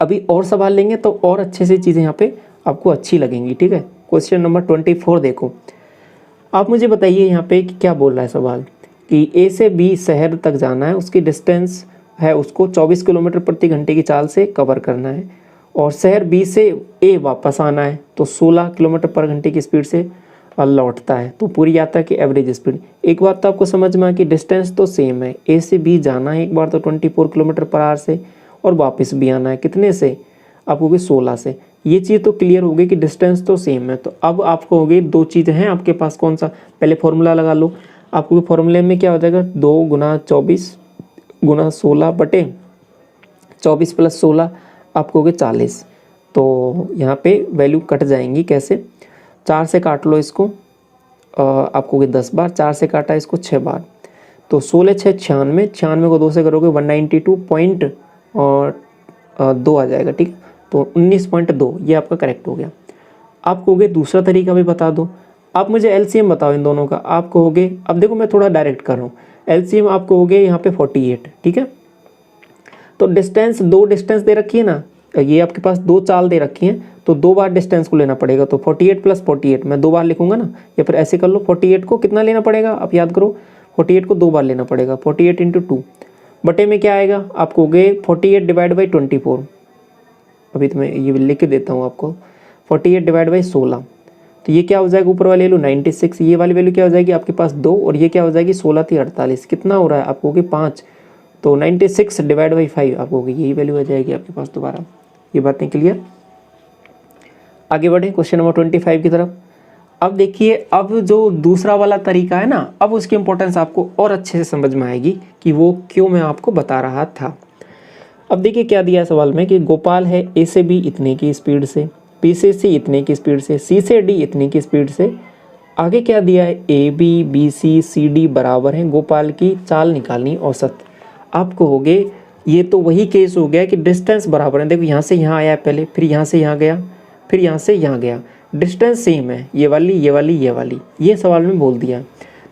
[SPEAKER 1] अभी और सवाल लेंगे तो और अच्छे से चीज़ें यहाँ पे आपको अच्छी लगेंगी, ठीक है। क्वेश्चन नंबर 24 देखो, आप मुझे बताइए यहाँ पे कि क्या बोल रहा है सवाल, कि ए से बी शहर तक जाना है, उसकी डिस्टेंस है उसको 24 किलोमीटर प्रति घंटे की चाल से कवर करना है, और शहर बी से ए वापस आना है तो 16 किलोमीटर पर घंटे की स्पीड से लौटता है। तो पूरी यात्रा की एवरेज स्पीड, एक बात तो आपको समझ में आ कि डिस्टेंस तो सेम है, ए से बी जाना है एक बार तो 24 किलोमीटर पर आवर से, और वापस भी आना है कितने से, आपको कि 16 से। ये चीज़ तो क्लियर हो गई कि डिस्टेंस तो सेम है। तो अब आपको हो गई 2 चीज़ें हैं आपके पास, कौन सा, पहले फॉर्मूला लगा लो। आपको फॉर्मूले में क्या हो जाएगा 2 गुना 24 गुना 16 बटे 24 प्लस 16, आपको हो गए 40। तो यहाँ पे वैल्यू कट जाएंगी कैसे, 4 से काट लो इसको, आपको कि 10 बार, 4 से काटा इसको 6 बार, तो 16 6 96, 96 को 2 से करोगे 192.2 आ जाएगा, ठीक है। तो 19.2 ये आपका करेक्ट हो गया। आप कहोगे दूसरा तरीका भी बता दो, आप मुझे एलसीएम बताओ इन दोनों का। आप कहोगे, अब देखो मैं थोड़ा डायरेक्ट कर रहा हूँ, एलसीएम आप कहोगे यहाँ पे 48, ठीक है। तो डिस्टेंस, 2 डिस्टेंस दे रखी है ना, ये आपके पास 2 चाल दे रखी हैं, तो 2 बार डिस्टेंस को लेना पड़ेगा। तो 48 प्लस 48 मैं 2 बार लिखूंगा ना, या फिर ऐसे कर लो, 48 को कितना लेना पड़ेगा आप याद करो, 48 को 2 बार लेना पड़ेगा, 48 × 2 बटे में क्या आएगा, आप कहोगे 48 डिवाइड बाई 24, अभी तो मैं ये लिख के देता हूँ आपको, 48 डिवाइड बाई 16, तो ये क्या हो जाएगा, ऊपर वाली वैल्यू 96, ये वाली वैल्यू क्या हो जाएगी आपके पास 2, और ये क्या हो जाएगी 16 × 48, कितना हो रहा है आपको कि 5, तो 96 डिवाइड बाई 5, आपको यही वैल्यू आ जाएगी आपके पास दोबारा। ये बातें क्लियर, आगे बढ़े क्वेश्चन नंबर 25 की तरफ। अब देखिए, अब जो दूसरा वाला तरीका है ना, अब उसकी इंपॉर्टेंस आपको और अच्छे से समझ में आएगी कि वो क्यों मैं आपको बता रहा था। अब देखिए क्या दिया है सवाल में, कि गोपाल है ए से बी इतने की स्पीड से, बी से सी इतने की स्पीड से, सी से डी इतने की स्पीड से। आगे क्या दिया है, A B B C C D बराबर हैं, गोपाल की चाल निकालनी औसत। आप कहोगे ये तो वही केस हो गया कि डिस्टेंस बराबर है। देखो यहाँ से यहाँ आया पहले, फिर यहाँ से यहाँ गया, फिर यहाँ से यहाँ गया, डिस्टेंस सेम है, ये वाली ये वाली ये वाली, ये सवाल में बोल दिया।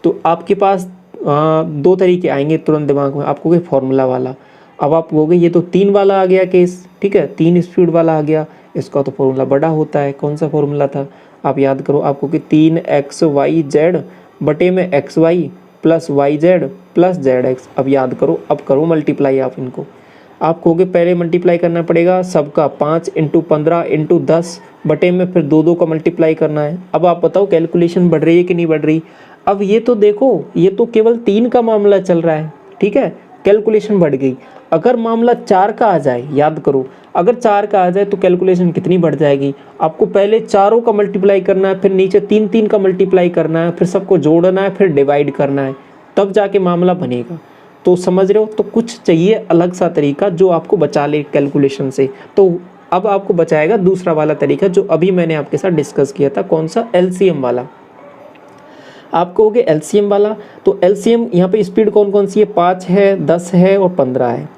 [SPEAKER 1] तो आपके पास दो तरीके आएंगे तुरंत दिमाग में। आप कहोगे फार्मूला वाला, अब आप कहोगे ये तो 3 वाला आ गया केस, ठीक है, 3 स्पीड वाला आ गया, इसका तो फार्मूला बड़ा होता है। कौन सा फार्मूला था, आप याद करो। आपको कि 3xyz बटे में xy plus yz plus zx। अब याद करो, अब करो मल्टीप्लाई आप इनको। आप कहोगे पहले मल्टीप्लाई करना पड़ेगा सबका, 5 × 15 × 10 बटे में फिर 2 का मल्टीप्लाई करना है। अब आप बताओ कैलकुलेशन बढ़ रही है कि नहीं बढ़ रही। अब ये तो देखो, ये तो केवल 3 का मामला चल रहा है, ठीक है, कैलकुलेशन बढ़ गई। अगर मामला 4 का आ जाए, याद करो, अगर 4 का आ जाए तो कैलकुलेशन कितनी बढ़ जाएगी। आपको पहले चारों का मल्टीप्लाई करना है, फिर नीचे 3 का मल्टीप्लाई करना है, फिर सबको जोड़ना है, फिर डिवाइड करना है, तब जाके मामला बनेगा। तो समझ रहे हो, तो कुछ चाहिए अलग सा तरीका जो आपको बचा ले कैलकुलेशन से। तो अब आपको बचाएगा दूसरा वाला तरीका जो अभी मैंने आपके साथ डिस्कस किया था। कौन सा, एलसीएम वाला। आप कहोगे एलसीएम वाला, तो एलसीएम यहाँ पे स्पीड कौन कौन सी है, 5 है, 10 है और 15 है।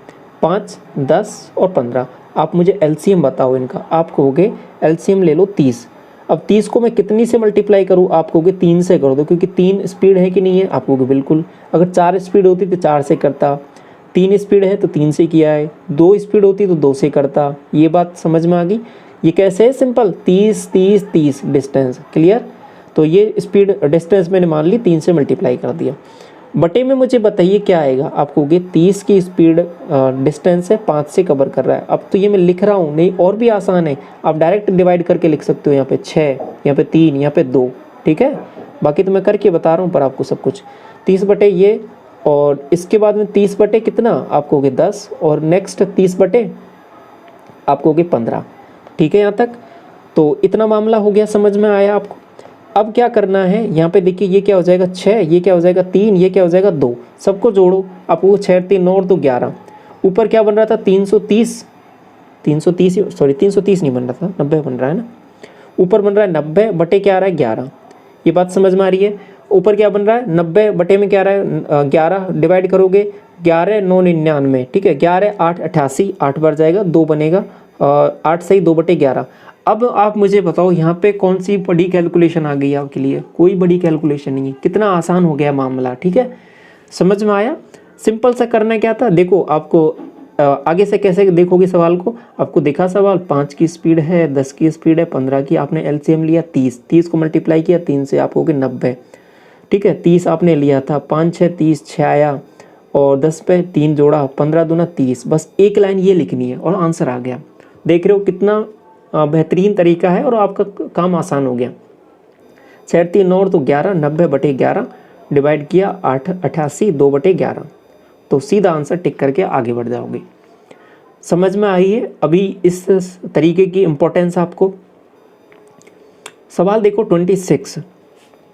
[SPEAKER 1] 5, 10 और 15। आप मुझे एलसीएम बताओ इनका। आप कहोगे एलसीएम ले लो 30। अब 30 को मैं कितनी से मल्टीप्लाई करूँ, आप कहोगे 3 से कर दो, क्योंकि 3 स्पीड है कि नहीं है। आप कहोगे बिल्कुल। अगर 4 स्पीड होती तो 4 से करता, 3 स्पीड है तो 3 से किया है, 2 स्पीड होती तो 2 से करता। ये बात समझ में आ गई। ये कैसे है, सिंपल, 30 30 30 डिस्टेंस, क्लियर। तो ये स्पीड डिस्टेंस मैंने मान ली 3 से मल्टीप्लाई कर दिया। बटे में मुझे बताइए क्या आएगा। आप कहोगे 30 की स्पीड डिस्टेंस है, 5 से कवर कर रहा है। अब तो ये मैं लिख रहा हूँ, नहीं और भी आसान है, आप डायरेक्ट डिवाइड करके लिख सकते हो। यहाँ पे 6, यहाँ पे 3, यहाँ पे 2, ठीक है। बाकी तो मैं करके बता रहा हूँ पर आपको सब कुछ। 30 बटे ये, और इसके बाद में 30 बटे कितना, आप कहोगे 10, और नेक्स्ट 30 बटे आप कहोगे 15, ठीक है। यहाँ तक तो इतना मामला हो गया, समझ में आया आपको। अब क्या करना है, यहाँ पे देखिए ये क्या हो जाएगा 6, ये क्या हो जाएगा 3, ये क्या हो जाएगा 2, सबको जोड़ो। आपको 6 3 9 और 2 11। ऊपर क्या बन रहा था, 330 नहीं बन रहा था, 90 बन रहा है ना। ऊपर बन रहा है 90 बटे क्या आ रहा है 11। ये बात समझ में आ रही है। ऊपर क्या बन रहा है 90 बटे में क्या आ रहा है 11, डिवाइड करोगे 11 9 99, ठीक है। 11 8 88, 8 बार जाएगा, 2 बनेगा, 8 सही 2 बटे 11। अब आप मुझे बताओ यहाँ पे कौन सी बड़ी कैलकुलेशन आ गई आपके लिए। कोई बड़ी कैलकुलेशन नहीं है, कितना आसान हो गया मामला, ठीक है। समझ में आया। सिंपल सा करना क्या था, देखो आपको आगे से कैसे देखोगे सवाल को। आपको देखा सवाल, 5 की स्पीड है, 10 की स्पीड है, 15 की, आपने एलसीएम लिया 30 को मल्टीप्लाई किया 3 से, आप होगे 90, ठीक है। 30 आपने लिया था, 5 6 30, 6 आया, और 10 पे 3 जोड़ा, 15 दूना 30। बस एक लाइन ये लिखनी है और आंसर आ गया। देख रहे हो कितना बेहतरीन तरीका है और आपका काम आसान हो गया। 6 3 9 तो 11, 90 बटे 11 डिवाइड किया 8 88, 2 बटे 11। तो सीधा आंसर टिक करके आगे बढ़ जाओगे। समझ में आई है अभी इस तरीके की इम्पोर्टेंस आपको। सवाल देखो 26।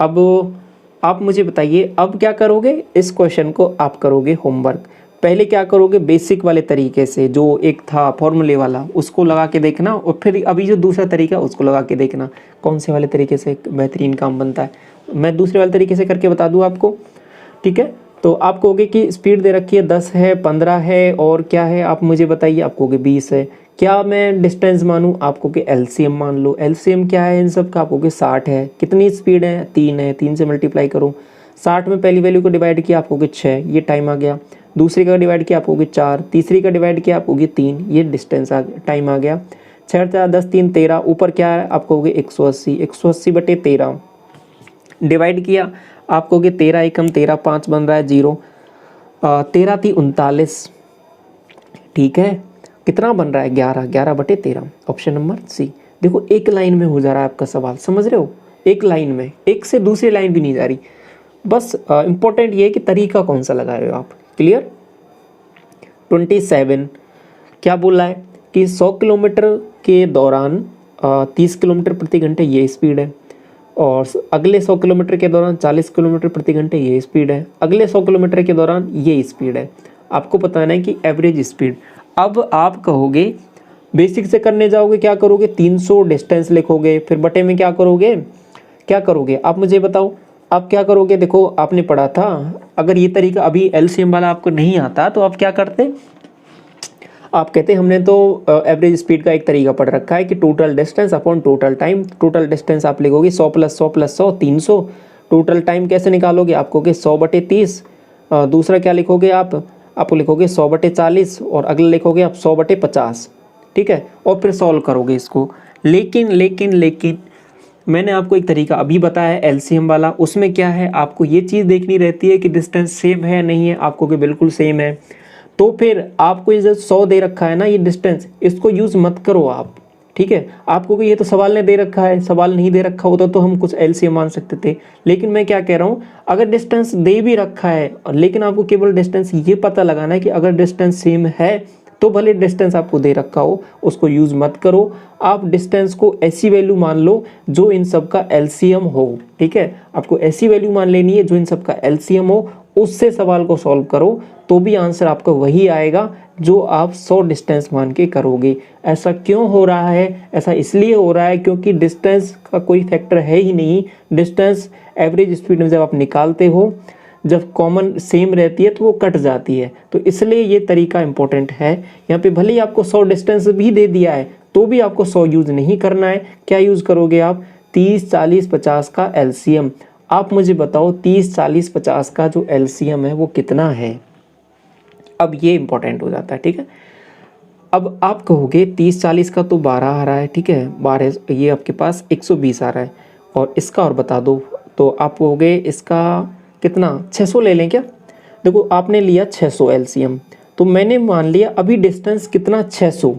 [SPEAKER 1] अब आप मुझे बताइए अब क्या करोगे, इस क्वेश्चन को आप करोगे होमवर्क। पहले क्या करोगे, बेसिक वाले तरीके से, जो एक था फॉर्मूले वाला उसको लगा के देखना, और फिर अभी जो दूसरा तरीका उसको लगा के देखना कौन से वाले तरीके से बेहतरीन काम बनता है। मैं दूसरे वाले तरीके से करके बता दूँ आपको, ठीक है। तो आप कहोगे कि स्पीड दे रखी है 10 है, 15 है, और क्या है आप मुझे बताइए। आप कहोगे 20 है। क्या मैं डिस्टेंस मानूँ, आप कहोगे एलसीएम मान लो। एलसीएम क्या है इन सब का, आप कहोगे 60 है। कितनी स्पीड है, 3 है, 3 से मल्टीप्लाई करो। 60 में पहली वैल्यू को डिवाइड किया, आप कहोगे 6, ये टाइम आ गया। दूसरी का डिवाइड किया, आप कहोगे 4, तीसरी का डिवाइड किया, आप कहोगे 3, ये डिस्टेंस टाइम आ गया। 6 4 10 3 13, ऊपर क्या है आप कहोगे 180, 180 बटे 13 डिवाइड किया, आप कहोगे 13 एकम 13, 5 बन रहा है 0, 13 थी 39, ठीक है। कितना बन रहा है 11, 11 बटे 13, ऑप्शन नंबर सी। देखो एक लाइन में हो जा रहा है आपका सवाल, समझ रहे हो, एक लाइन में, एक से दूसरी लाइन भी नहीं जा रही। बस इम्पोर्टेंट ये है कि तरीका कौन सा लगा रहे हो आप, क्लियर। 27 क्या बोला है कि 100 किलोमीटर के दौरान 30 किलोमीटर प्रति घंटे ये स्पीड है, और अगले 100 किलोमीटर के दौरान 40 किलोमीटर प्रति घंटे ये स्पीड है, अगले 100 किलोमीटर के दौरान ये स्पीड है। आपको बताना है कि एवरेज स्पीड। अब आप कहोगे बेसिक से करने जाओगे क्या करोगे, 300 डिस्टेंस लिखोगे, फिर बटे में क्या करोगे आप मुझे बताओ, आप क्या करोगे। देखो आपने पढ़ा था, अगर ये तरीका अभी एलसीएम वाला आपको नहीं आता तो आप क्या करते, आप कहते हमने तो एवरेज स्पीड का एक तरीका पढ़ रखा है कि total distance upon total time. Total distance आप लिखोगे 100 + 100 + 100 300। टोटल टाइम कैसे निकालोगे, आपको कि 100/30। दूसरा क्या लिखोगे आपको लिखोगे 100/40 और अगला लिखोगे आप 100/50। ठीक है, और फिर सॉल्व करोगे इसको। लेकिन मैंने आपको एक तरीका अभी बताया है एलसीएम वाला, उसमें क्या है आपको ये चीज़ देखनी रहती है कि डिस्टेंस सेम है नहीं है, आपको कि बिल्कुल सेम है। तो फिर आपको ये जो 100 दे रखा है ना ये डिस्टेंस, इसको यूज़ मत करो आप। ठीक है, आपको कि ये तो सवाल ने दे रखा है, सवाल नहीं दे रखा होता तो हम कुछ एलसीएम मान सकते थे। लेकिन मैं क्या कह रहा हूँ, अगर डिस्टेंस दे भी रखा है लेकिन आपको केवल डिस्टेंस ये पता लगाना है कि अगर डिस्टेंस सेम है तो भले डिस्टेंस आपको दे रखा हो उसको यूज़ मत करो। आप डिस्टेंस को ऐसी वैल्यू मान लो जो इन सब का एलसीएम हो। ठीक है, आपको ऐसी वैल्यू मान लेनी है जो इन सब का एलसीएम हो, उससे सवाल को सॉल्व करो तो भी आंसर आपका वही आएगा जो आप 100 डिस्टेंस मान के करोगे। ऐसा क्यों हो रहा है, ऐसा इसलिए हो रहा है क्योंकि डिस्टेंस का कोई फैक्टर है ही नहीं। डिस्टेंस एवरेज स्पीड में जब आप निकालते हो, जब कॉमन सेम रहती है तो वो कट जाती है, तो इसलिए ये तरीका इंपॉर्टेंट है। यहाँ पे भले ही आपको 100 डिस्टेंस भी दे दिया है तो भी आपको 100 यूज़ नहीं करना है। क्या यूज़ करोगे आप, 30 40 50 का एलसीएम। आप मुझे बताओ 30 40 50 का जो एलसीएम है वो कितना है। अब ये इंपॉर्टेंट हो जाता है। ठीक है, अब आप कहोगे 30 40 का तो 12 आ रहा है। ठीक है, 12 ये आपके पास 120 आ रहा है, और इसका और बता दो तो आप कहोगे इसका कितना, 600 ले लें क्या। देखो आपने लिया 600 एलसीएम, तो मैंने मान लिया अभी डिस्टेंस कितना 600।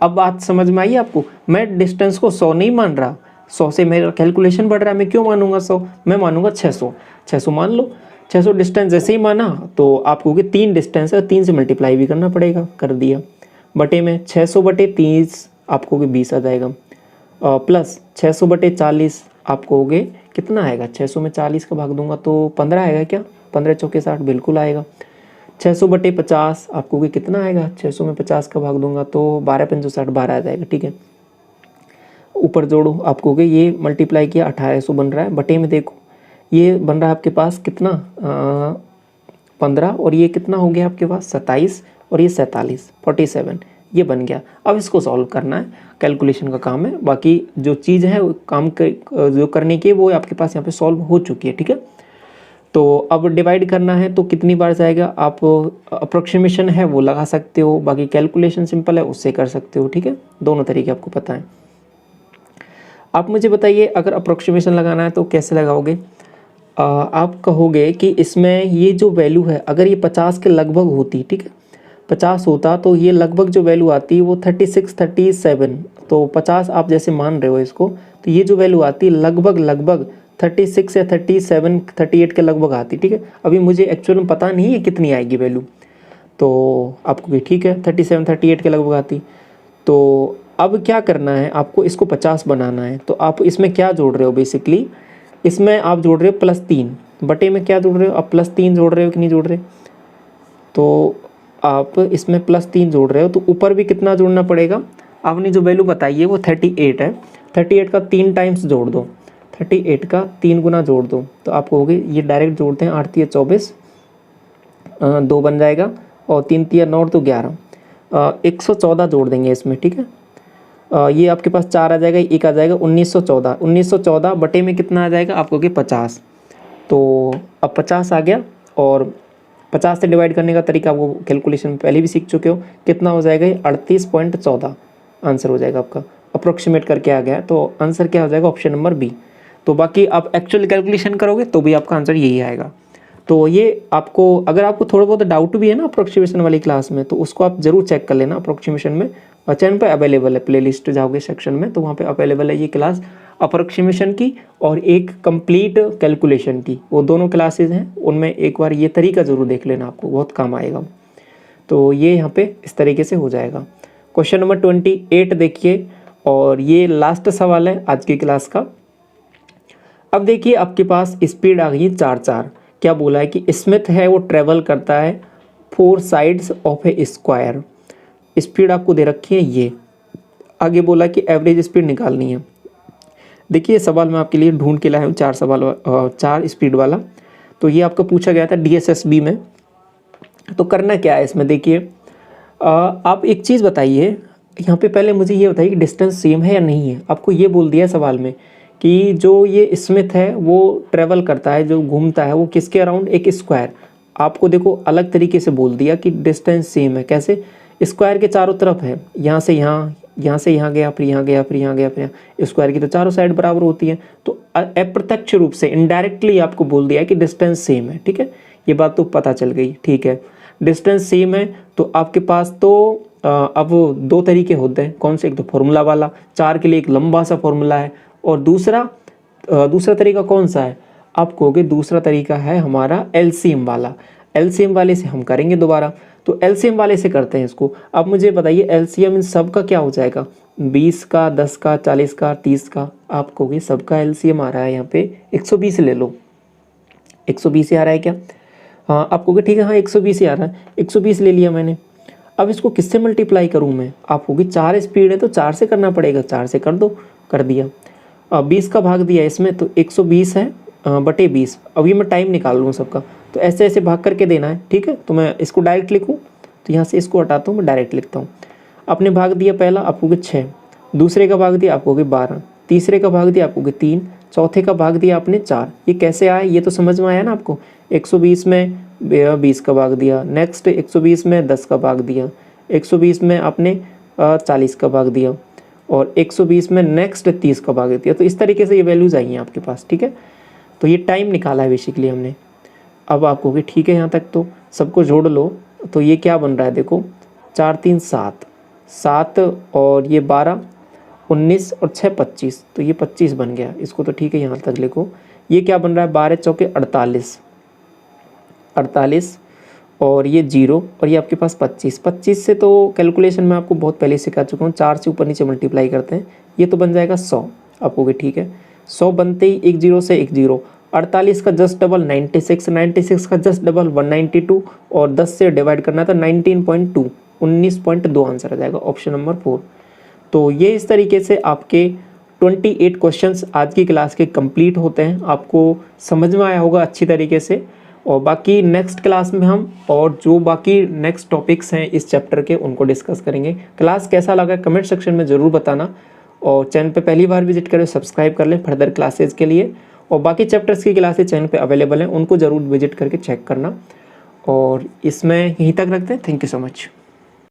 [SPEAKER 1] अब बात समझ में आई आपको, मैं डिस्टेंस को 100 नहीं मान रहा, 100 से मेरा कैलकुलेशन बढ़ रहा है, मैं क्यों मानूंगा 100, मैं मानूंगा 600 मान लो। 600 डिस्टेंस जैसे ही माना तो आप कहोगे 3 डिस्टेंस है, 3 से मल्टीप्लाई भी करना पड़ेगा, कर दिया। बटे में 600/30 आप कहोगे 20 आ जाएगा, प्लस 600/40 आप कहोगे कितना आएगा, 600 में 40 का भाग दूंगा तो 15 आएगा क्या, 15 चौके 60 बिल्कुल आएगा। 600/50 आप कहोगे कितना आएगा, 600 में 50 का भाग दूंगा तो 12 पंचो 60 12 आ जाएगा। ठीक है, ऊपर जोड़ो, आप कहोगे ये मल्टीप्लाई किया 1800 बन रहा है। बटे में देखो ये बन रहा है आपके पास कितना 15, और ये कितना हो गया आपके पास 27, और ये 47 47 ये बन गया। अब इसको सॉल्व करना है, कैलकुलेशन का काम है, बाकी जो चीज़ है काम जो करने की वो आपके पास यहाँ पे सॉल्व हो चुकी है। ठीक है, तो अब डिवाइड करना है तो कितनी बार जाएगा, आप अप्रोक्सीमेशन है वो लगा सकते हो, बाकी कैलकुलेशन सिंपल है उससे कर सकते हो। ठीक है, दोनों तरीके आपको पता है। आप मुझे बताइए अगर अप्रोक्सीमेशन लगाना है तो कैसे लगाओगे। आप कहोगे कि इसमें ये जो वैल्यू है अगर ये 50 के लगभग होती, ठीक है 50 होता तो ये लगभग जो वैल्यू आती वो 36 37, तो 50 आप जैसे मान रहे हो इसको, तो ये जो वैल्यू आती लगभग 36 या 37 38 के लगभग आती। ठीक है, अभी मुझे एक्चुअल में पता नहीं है कितनी आएगी वैल्यू, तो आपको भी ठीक है 37 38 के लगभग आती। तो अब क्या करना है, आपको इसको 50 बनाना है, तो आप इसमें क्या जोड़ रहे हो, बेसिकली इसमें आप जोड़ रहे हो +3, बटे में क्या जोड़ रहे हो आप +3 जोड़ रहे हो कि नहीं जोड़ रहे, तो आप इसमें +3 जोड़ रहे हो तो ऊपर भी कितना जोड़ना पड़ेगा, आपने जो वैल्यू बताई है वो 38 है, 38 का 3 टाइम्स जोड़ दो, 38 का 3 गुना जोड़ दो, तो आप कहोगे ये डायरेक्ट जोड़ते हैं 8 × 24 2 बन जाएगा, और 3 × 9 तो 11 114 जोड़ देंगे इसमें। ठीक है, ये आपके पास 4 आ जाएगा, 1 आ जाएगा 1914 बटे में कितना आ जाएगा आप कहोगे 50, तो अब 50 आ गया, और 50 से डिवाइड करने का तरीका वो कैलकुलेशन में पहले भी सीख चुके हो, कितना हो जाएगा 38.14 आंसर हो जाएगा आपका, अप्रोक्सीमेट करके आ गया, तो आंसर क्या हो जाएगा ऑप्शन नंबर बी। तो बाकी आप एक्चुअल कैलकुलेशन करोगे तो भी आपका आंसर यही आएगा। तो ये आपको अगर आपको थोड़ा बहुत डाउट भी है ना अप्रोक्सीमेशन वाली क्लास में, तो उसको आप जरूर चेक कर लेना अप्रोक्सीमेशन में, और चैनल पर अवेलेबल है, प्लेलिस्ट जाओगे सेक्शन में तो वहाँ पे अवेलेबल है ये क्लास अप्रोक्सीमेशन की और एक कंप्लीट कैलकुलेशन की, वो दोनों क्लासेज हैं, उनमें एक बार ये तरीका ज़रूर देख लेना, आपको बहुत काम आएगा। तो ये यहाँ पे इस तरीके से हो जाएगा। क्वेश्चन नंबर 28 देखिए, और ये लास्ट सवाल है आज की क्लास का। अब देखिए आपके पास स्पीड आ गई है 4 क्या बोला है कि स्मिथ है वो ट्रेवल करता है 4 sides of A square, speed आपको दे रखी है ये, आगे बोला कि एवरेज स्पीड निकालनी है। देखिए ये सवाल मैं आपके लिए ढूंढ के लाया हूँ, 4 स्पीड वाला। तो ये आपको पूछा गया था DSSB में। तो करना क्या है इसमें, देखिए आप एक चीज़ बताइए यहाँ पे, पहले मुझे ये बताइए कि डिस्टेंस सेम है या नहीं है। आपको ये बोल दिया है सवाल में कि जो ये स्मिथ है वो ट्रेवल करता है, जो घूमता है वो किसके अराउंड, एक स्क्वायर। आपको देखो अलग तरीके से बोल दिया कि डिस्टेंस सेम है, कैसे, स्क्वायर के चारों तरफ है, यहाँ से यहाँ, यहाँ से यहाँ गया, फिर यहाँ गया, फिर यहाँ गया, फिर यहाँ। स्क्वायर की तो चारों साइड बराबर होती है। तो अप्रत्यक्ष रूप से इनडायरेक्टली आपको बोल दिया कि डिस्टेंस सेम है। ठीक है, ये बात तो पता चल गई। ठीक है, डिस्टेंस सेम है तो आपके पास तो अब 2 तरीके होते हैं। कौन से, एक तो फॉर्मूला वाला, 4 के लिए एक लंबा सा फॉर्मूला है, और दूसरा तरीका कौन सा है, आप कहोगे दूसरा तरीका है हमारा LCM वाला। LCM वाले से हम करेंगे दोबारा, तो LCM वाले से करते हैं इसको। अब मुझे बताइए LCM इन सब का क्या हो जाएगा, 20 का, 10 का, 40 का, 30 का। आप कहोगे सबका LCM आ रहा है यहाँ पे 120 ले लो। 120 आ रहा है क्या, हाँ आप कहोगे ठीक है, हाँ 120 ही आ रहा है, 120 ले लिया मैंने। अब इसको किससे मल्टीप्लाई करूँ मैं, आप कहोगे 4 स्पीड है तो 4 से करना पड़ेगा, 4 से कर दो, कर दिया। 20 का भाग दिया इसमें तो 120 है बटे 20। अब ये मैं टाइम निकाल लूँ सबका, तो ऐसे ऐसे भाग करके देना है। ठीक है, तो मैं इसको डायरेक्ट लिखूँ, तो यहाँ से इसको हटाता हूँ, मैं डायरेक्ट लिखता हूँ। आपने भाग दिया पहला, आप कहोगे 6, दूसरे का भाग दिया आप कहोगे 12, तीसरे का भाग दिया आप कहोगे 3, चौथे का भाग दिया आपने 4। ये कैसे आया, ये तो समझ में आया ना आपको। 120 में 20 का भाग दिया, नेक्स्ट 120 में 10 का भाग दिया, 120 में आपने 40 का भाग दिया, और 120 में नेक्स्ट 30 का भाग दिया। तो इस तरीके से ये वैल्यूज़ आई हैं आपके पास। ठीक है, तो ये टाइम निकाला है बेसिकली हमने। अब आप कहोगे ठीक है, यहाँ तक तो सबको जोड़ लो, तो ये क्या बन रहा है, देखो 4 3 7, 7 और ये 12, 19 और 6 25, तो ये 25 बन गया इसको। तो ठीक है, यहाँ तक लिखो। ये क्या बन रहा है, 12 चौके 48, और ये 0, और ये आपके पास 25 से तो कैलकुलेशन में आपको बहुत पहले सिखा चुका हूँ, 4 से ऊपर नीचे मल्टीप्लाई करते हैं। ये तो बन जाएगा 100। आप कहोगे ठीक है, 100 बनते ही एक 0 से एक 0, 48 का जस्ट डबल 96, 96 का जस्ट डबल 192, और 10 से डिवाइड करना था 19.2, 19.2 आंसर आ जाएगा, ऑप्शन नंबर 4। तो ये इस तरीके से आपके 28 क्वेश्चंस आज की क्लास के कंप्लीट होते हैं। आपको समझ में आया होगा अच्छी तरीके से। और बाकी नेक्स्ट क्लास में हम और जो बाकी नेक्स्ट टॉपिक्स हैं इस चैप्टर के उनको डिस्कस करेंगे। क्लास कैसा लगा कमेंट सेक्शन में ज़रूर बताना, और चैनल पे पहली बार विजिट करें सब्सक्राइब कर लें फर्दर क्लासेज के लिए। और बाकी चैप्टर्स की क्लासेज चैनल पे अवेलेबल हैं, उनको ज़रूर विजिट करके चेक करना। और इसमें यहीं तक रखते हैं। Thank you so much.